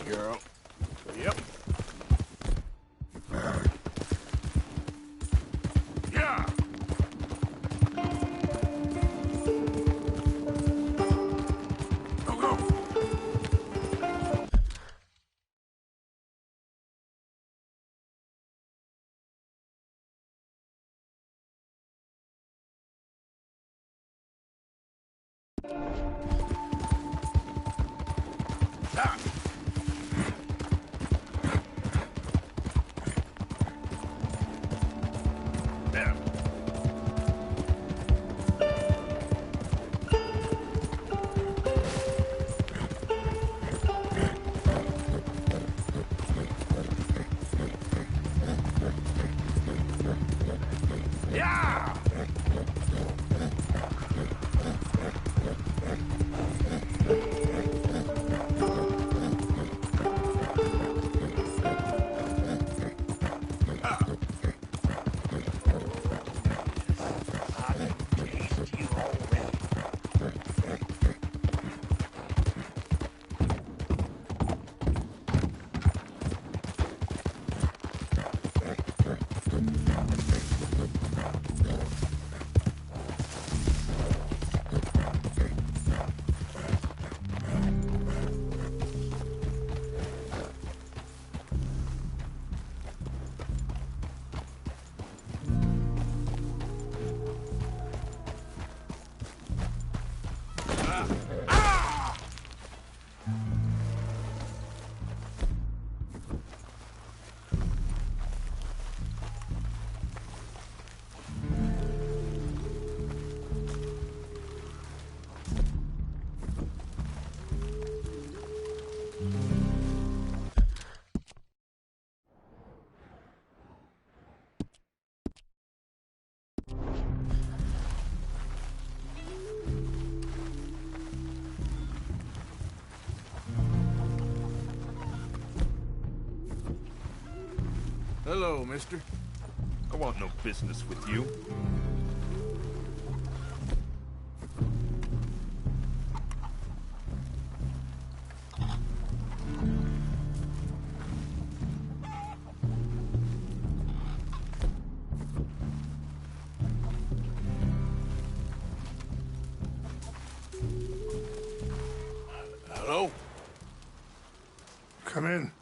girl. Yep. Yeah! Go, go! Ah! There. Yeah! Hello, mister. I want no business with you. Hello? Come in.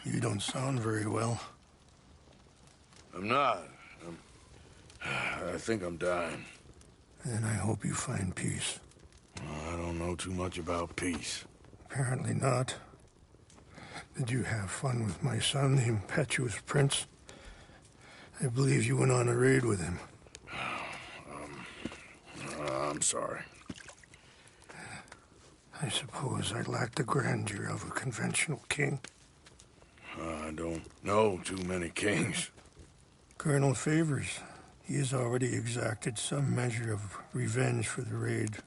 You don't sound very well. I'm not. I think I'm dying. And I hope you find peace. I don't know too much about peace. Apparently not. Did you have fun with my son, the impetuous prince? I believe you went on a raid with him. I'm sorry. I suppose I lack the grandeur of a conventional king. I don't know too many kings. Colonel Favors, he has already exacted some measure of revenge for the raid.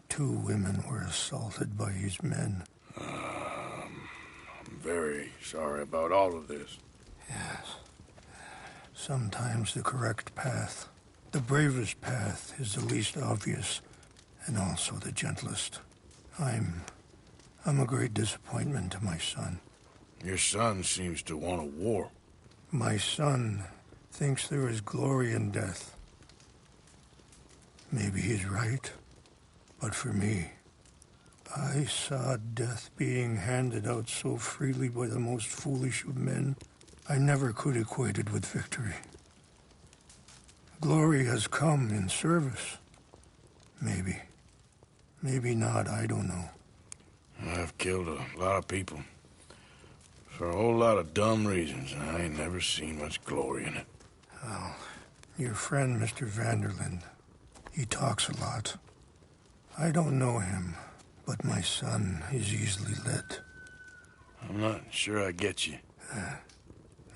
2 women were assaulted by his men. I'm very sorry about all of this. Yes. Sometimes the correct path, the bravest path, is the least obvious, and also the gentlest. I'm a great disappointment to my son. Your son seems to want a war. My son thinks there is glory in death. Maybe he's right, but for me, I saw death being handed out so freely by the most foolish of men, I never could equate it with victory. Glory has come in service. Maybe. Maybe not, I don't know. I've killed a lot of people. For a whole lot of dumb reasons, and I ain't never seen much glory in it. Well, your friend, Mr. Vanderlyn, he talks a lot. I don't know him, but my son is easily led. I'm not sure I get you.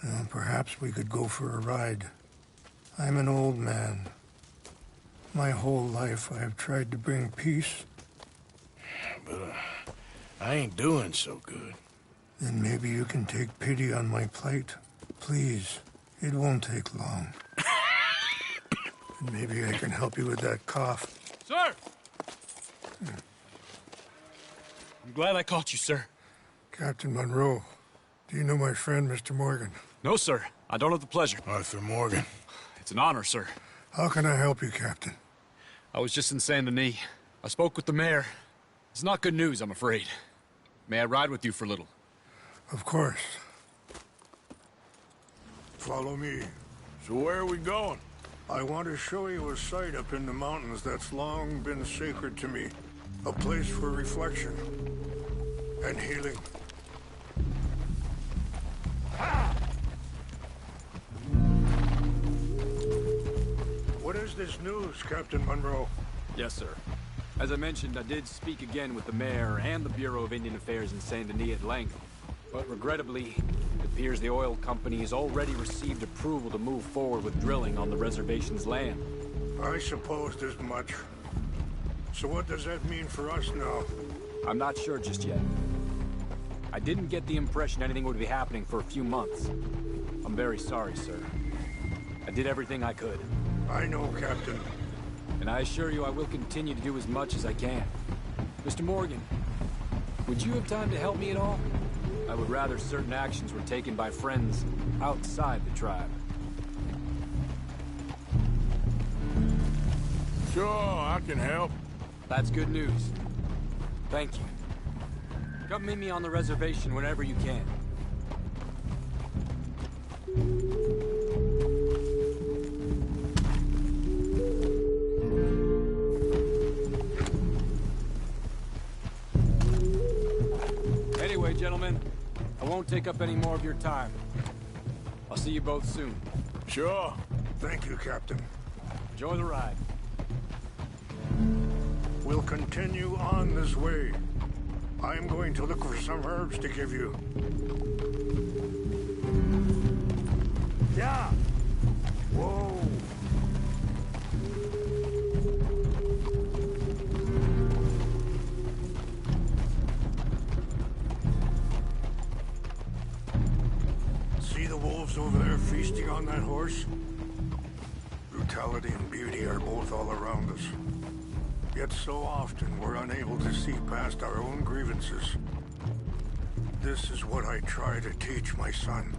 Well, perhaps we could go for a ride. I'm an old man. My whole life I have tried to bring peace. But I ain't doing so good. Then maybe you can take pity on my plight. Please, It won't take long. Maybe I can help you with that cough. Sir! I'm glad I caught you, sir. Captain Monroe, do you know my friend, Mr. Morgan? No, sir. I don't have the pleasure. Arthur Morgan. It's an honor, sir. How can I help you, Captain? I was just in Saint Denis. I spoke with the mayor. It's not good news, I'm afraid. May I ride with you for a little? Of course. Follow me. So where are we going? I want to show you a site up in the mountains that's long been sacred to me. A place for reflection and healing. What is this news, Captain Monroe? Yes, sir. As I mentioned, I did speak again with the mayor and the Bureau of Indian Affairs in Saint Denis at length. But regrettably, it appears the oil company has already received approval to move forward with drilling on the reservation's land. I supposed as much. So what does that mean for us now? I'm not sure just yet. I didn't get the impression anything would be happening for a few months. I'm very sorry, sir. I did everything I could. I know, Captain. And I assure you I will continue to do as much as I can. Mr. Morgan, would you have time to help me at all? I would rather certain actions were taken by friends outside the tribe. Sure, I can help. That's good news. Thank you. Come meet me on the reservation whenever you can. Anyway, gentlemen, I won't take up any more of your time. I'll see you both soon. Sure. Thank you, Captain. Enjoy the ride. We'll continue on this way. I am going to look for some herbs to give you. Yeah. Whoa. See the wolves over there feasting on that horse? Brutality and beauty are both all around us. Yet so often we're unable to see past our own grievances. This is what I try to teach my son.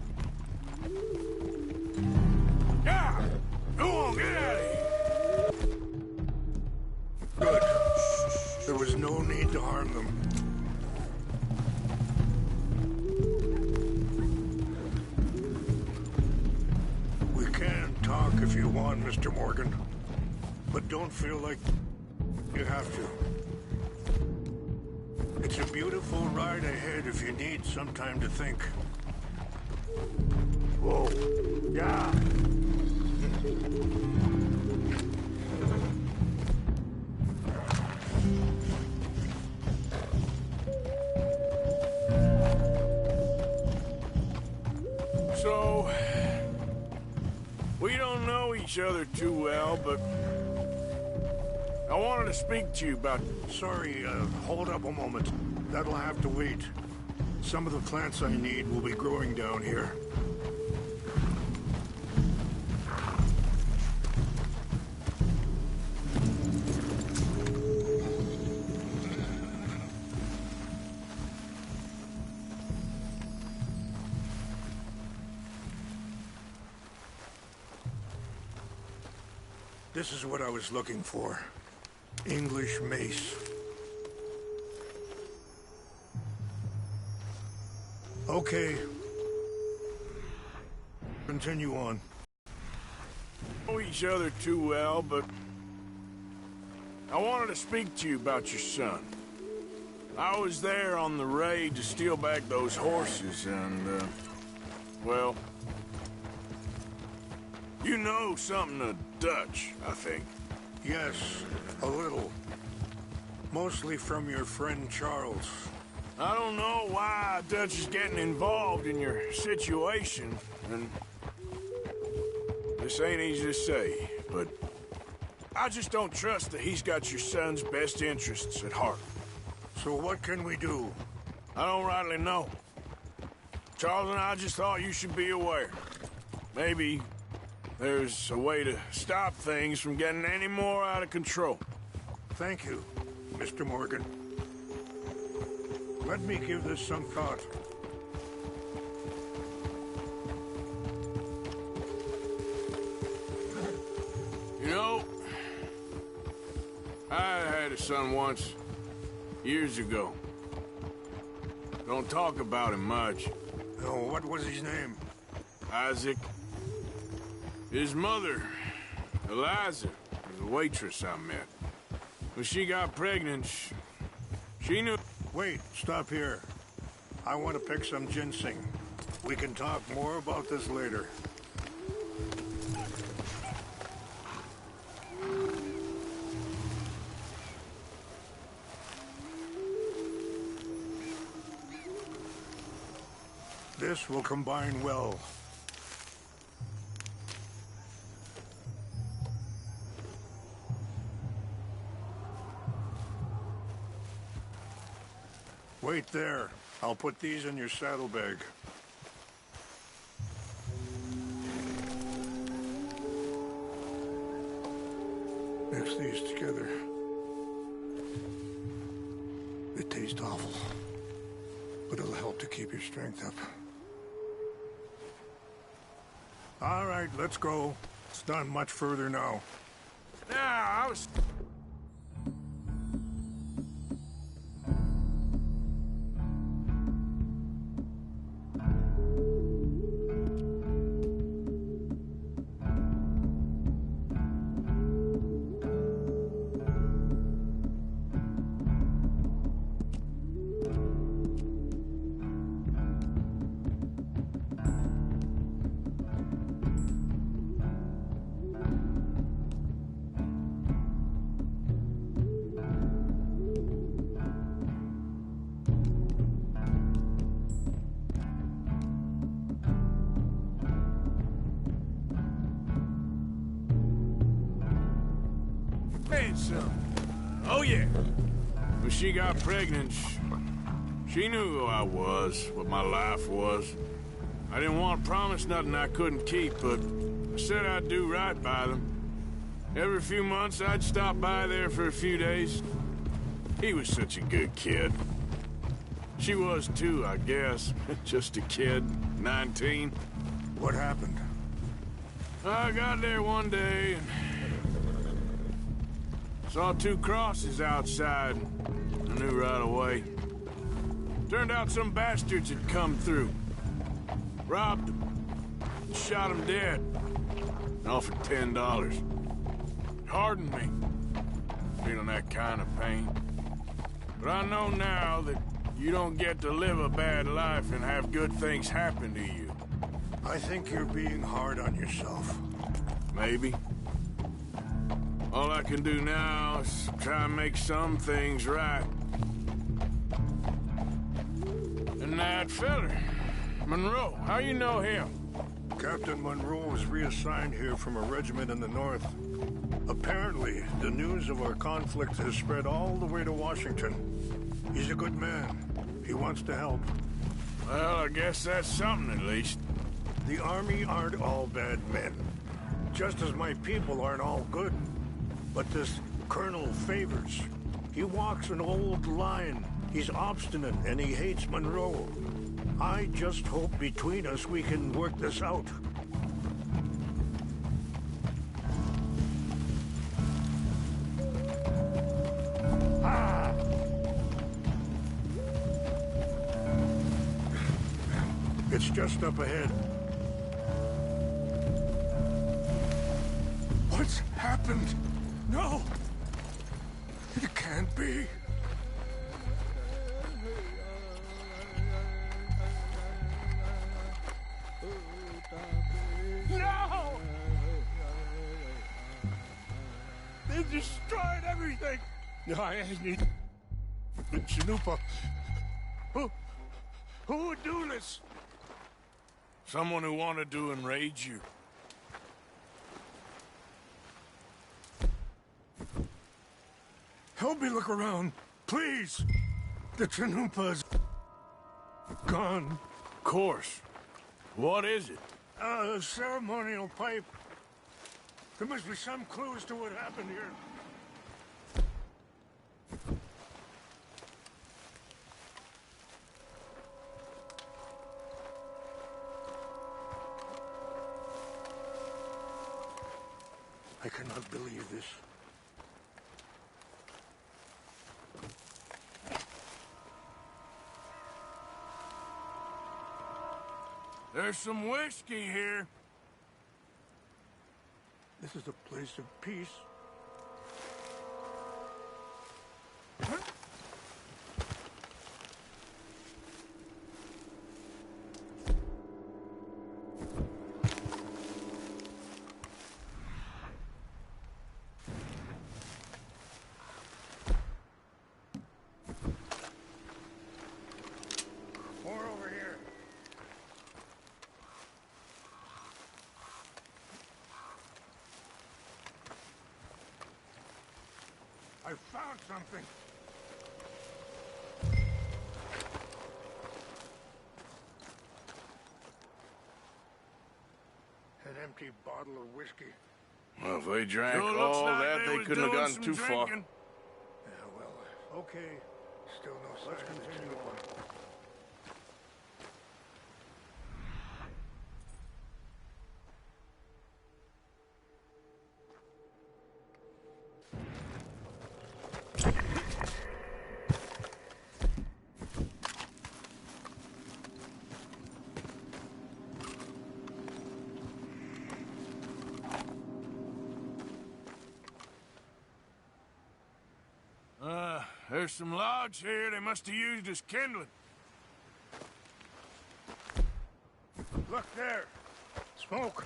Yeah! Go on, get out of here! Good. There was no need to harm them. We can talk if you want, Mr. Morgan. But don't feel like you have to. It's a beautiful ride ahead if you need some time to think. Whoa. Yeah. So, we don't know each other too well, but I wanted to speak to you about... Sorry, hold up a moment. That'll have to wait. Some of the plants I need will be growing down here. This is what I was looking for. English mace. Okay. Continue on. Know each other too well, but I wanted to speak to you about your son. I was there on the raid to steal back those horses, and, well, you know something of Dutch, I think. Yes, a little. Mostly from your friend Charles. I don't know why Dutch is getting involved in your situation, and this ain't easy to say, but I just don't trust that he's got your son's best interests at heart. So what can we do? I don't rightly know. Charles and I just thought you should be aware. Maybe there's a way to stop things from getting any more out of control. Thank you, Mr. Morgan. Let me give this some thought. You know, I had a son once, years ago. Don't talk about him much. Oh, what was his name? Isaac. His mother, Eliza, was a waitress I met. When she got pregnant, she knew... Wait, stop here. I want to pick some ginseng. We can talk more about this later. This will combine well. Wait there. I'll put these in your saddlebag. Mix these together. They taste awful, but it'll help to keep your strength up. All right, let's go. It's not much further now. Now, I was... Oh, yeah. When she got pregnant, she knew who I was, what my life was. I didn't want to promise nothing I couldn't keep, but I said I'd do right by them. Every few months, I'd stop by there for a few days. He was such a good kid. She was too, I guess. Just a kid, 19. What happened? I got there one day and saw two crosses outside. I knew right away. Turned out some bastards had come through. Robbed them. Shot them dead. And offered $10. Hardened me. Feeling that kind of pain. But I know now that you don't get to live a bad life and have good things happen to you. I think you're being hard on yourself. Maybe. All I can do now is try and make some things right. And that feller, Monroe, how you know him? Captain Monroe was reassigned here from a regiment in the north. Apparently, the news of our conflict has spread all the way to Washington. He's a good man. He wants to help. Well, I guess that's something at least. The Army aren't all bad men. Just as my people aren't all good. But this Colonel Favors, he walks an old line. He's obstinate and he hates Monroe. I just hope between us we can work this out. Ah! It's just up ahead. What's happened? No! It can't be. No! They destroyed everything! I need... Chanupa. Who would do this? Someone who wanted to enrage you. Help me look around, please. The Chanupa's gone. Of course. What is it? A ceremonial pipe. There must be some clues to what happened here. I cannot believe this. There's some whiskey here. This is a place of peace. More over here. I found something. An empty bottle of whiskey. Well, if they drank Sure all looks like that, they they was couldn't have doing gotten some too far. drinking. Yeah, well, okay. Still no sign. Let's continue on. There's some logs here they must have used as kindling. Look there. Smoke.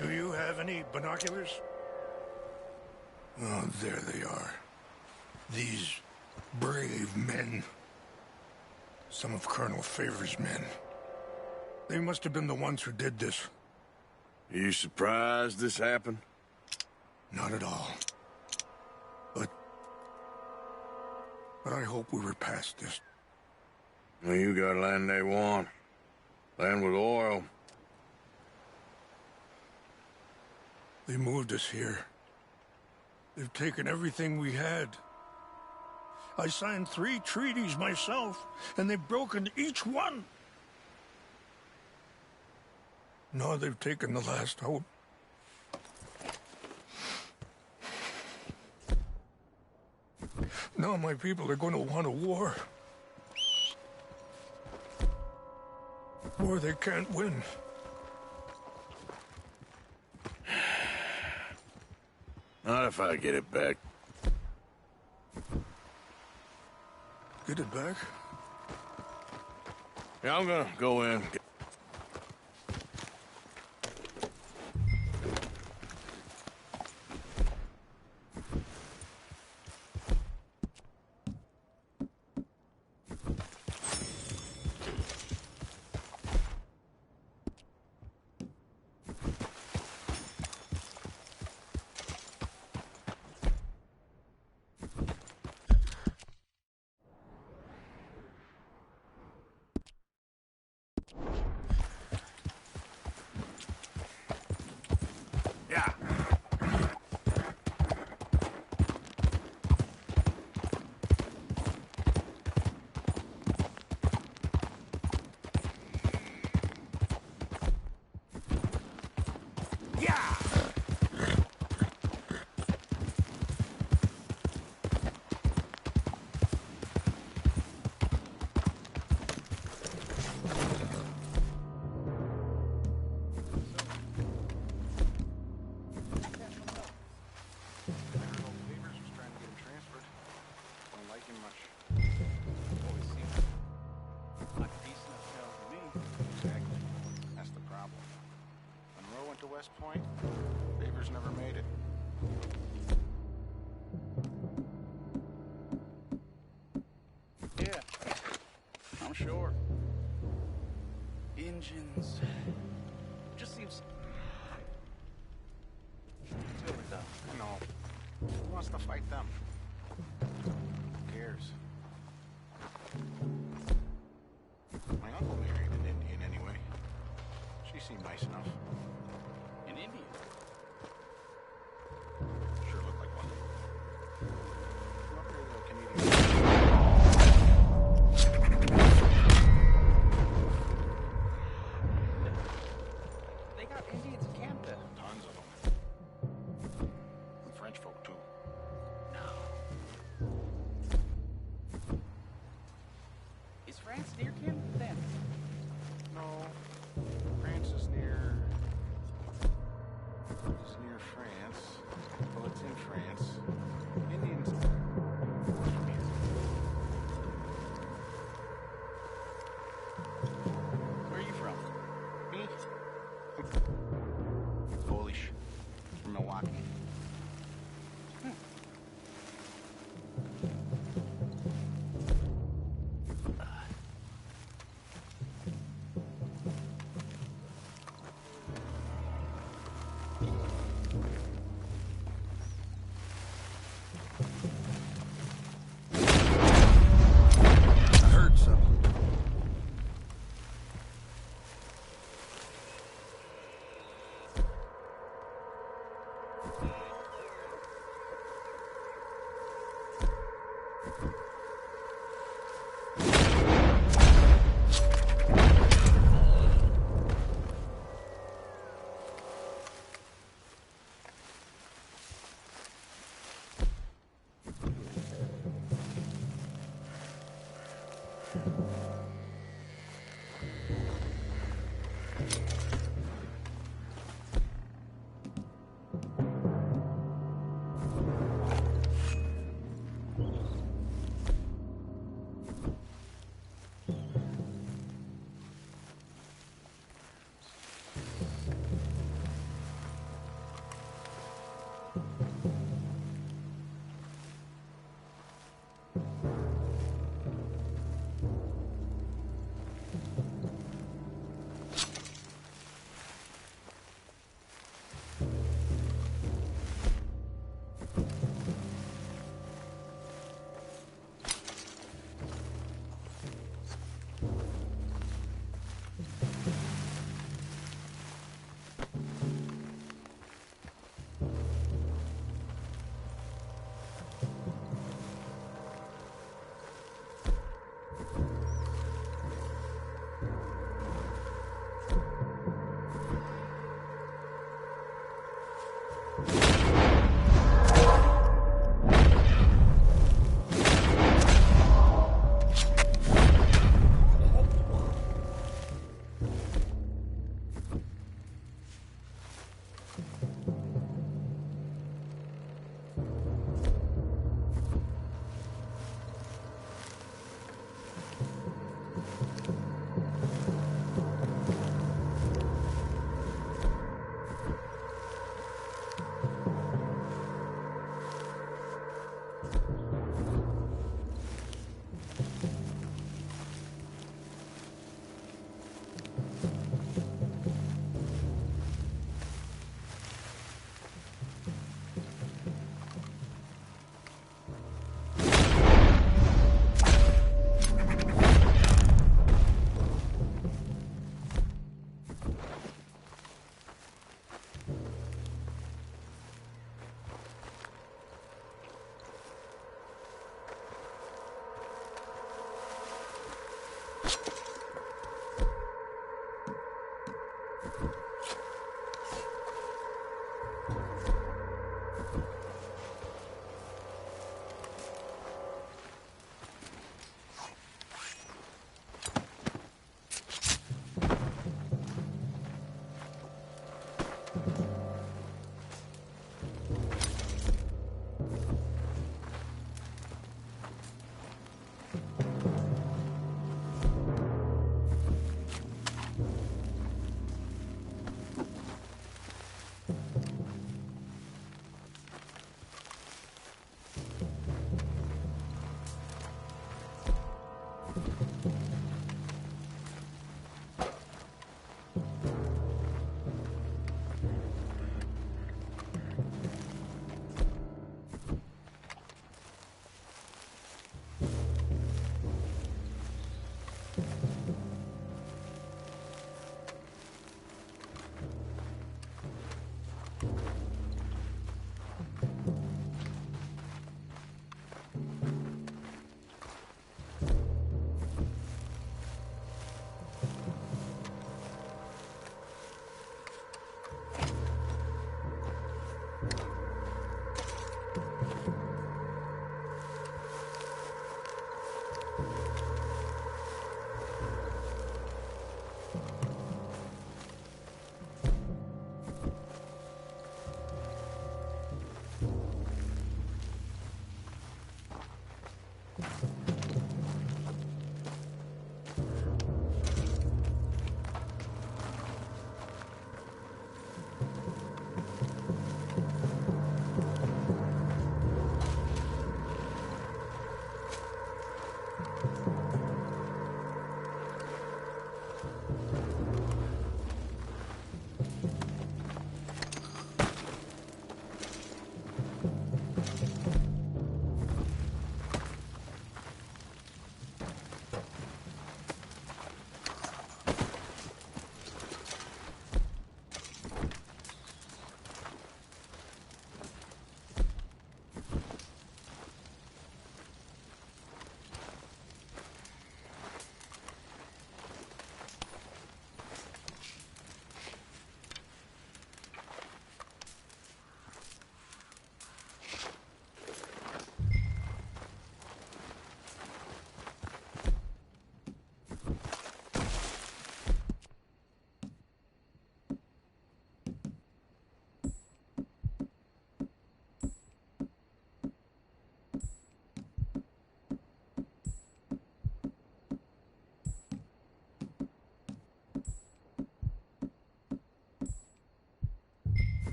Do you have any binoculars? Oh, there they are. These brave men. Some of Colonel Favor's men. They must have been the ones who did this. Are you surprised this happened? Not at all. But I hope we were past this. Well, you got land they want. Land with oil. They moved us here. They've taken everything we had. I signed 3 treaties myself, and they've broken each one. Now they've taken the last hope. Now my people are going to want a war. War they can't win. Not if I get it back. Get it back? Yeah, I'm gonna go in. West Point. Favors never made it. Yeah, I'm sure. Engines. Just seems... Do it, though. No. Who wants to fight them? Who cares? My uncle married an Indian anyway. She seemed nice enough. An Indian? Sure looked like one. They got Indians in Canada. Tons of them. And French folk, too. No. Is France near Canada then? No. France is near... It's near France. Well, it's in France. Indians... Where are you from? Me? Polish. From Milwaukee. I heard something.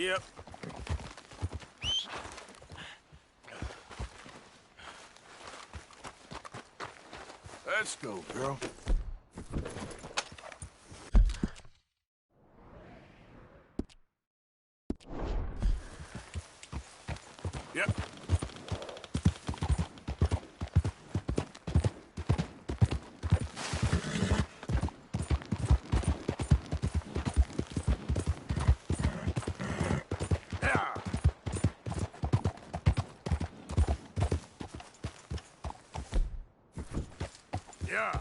Yep. Let's go, girl. Yep. Yeah.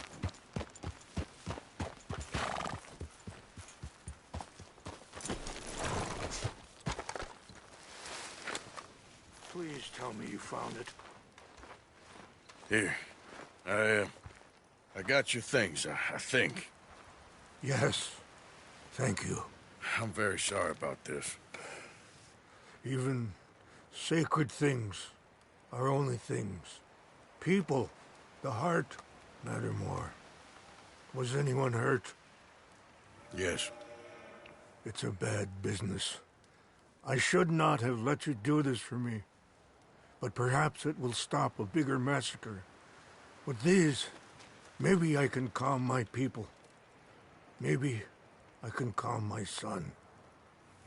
Please tell me you found it. Here. I got your things, I think. Yes. Thank you. I'm very sorry about this. Even sacred things are only things. People, the heart, matter more. Was anyone hurt? Yes. It's a bad business. I should not have let you do this for me. But perhaps it will stop a bigger massacre. With these, maybe I can calm my people. Maybe I can calm my son.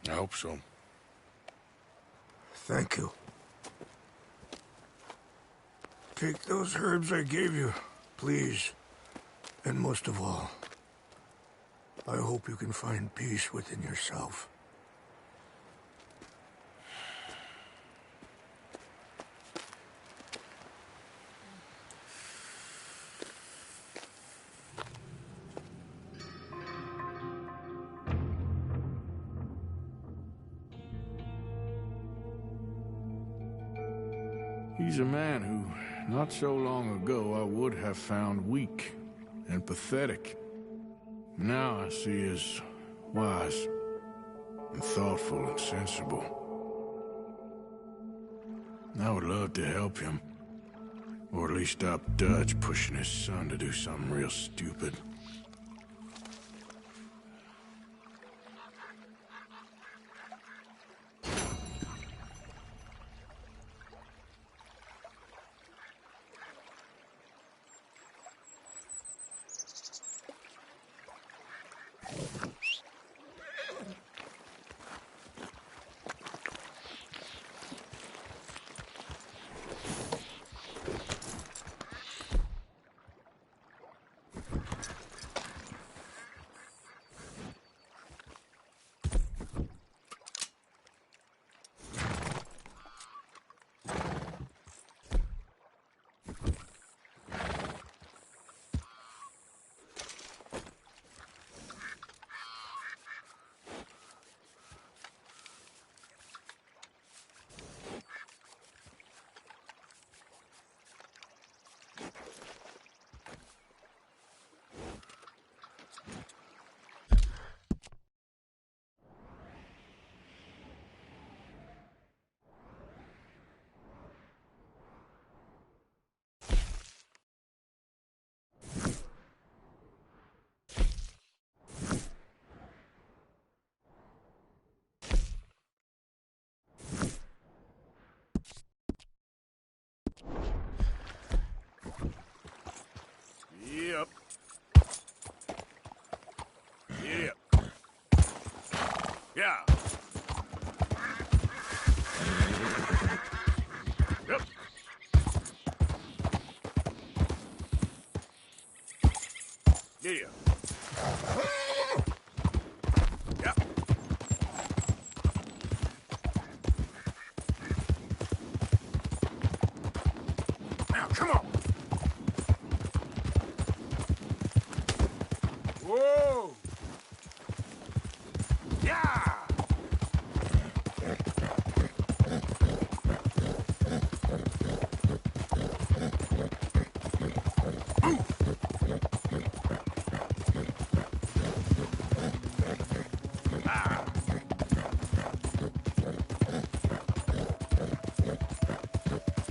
I hope so. Thank you. Take those herbs I gave you, please. And most of all, I hope you can find peace within yourself. He's a man who, not so long ago, I would have found weak and pathetic. Now I see as wise and thoughtful and sensible. I would love to help him, or at least stop Dutch pushing his son to do something real stupid. Yep. Yep. Yeah. Yep. Yeah. Yep. Now, come on. Whoa!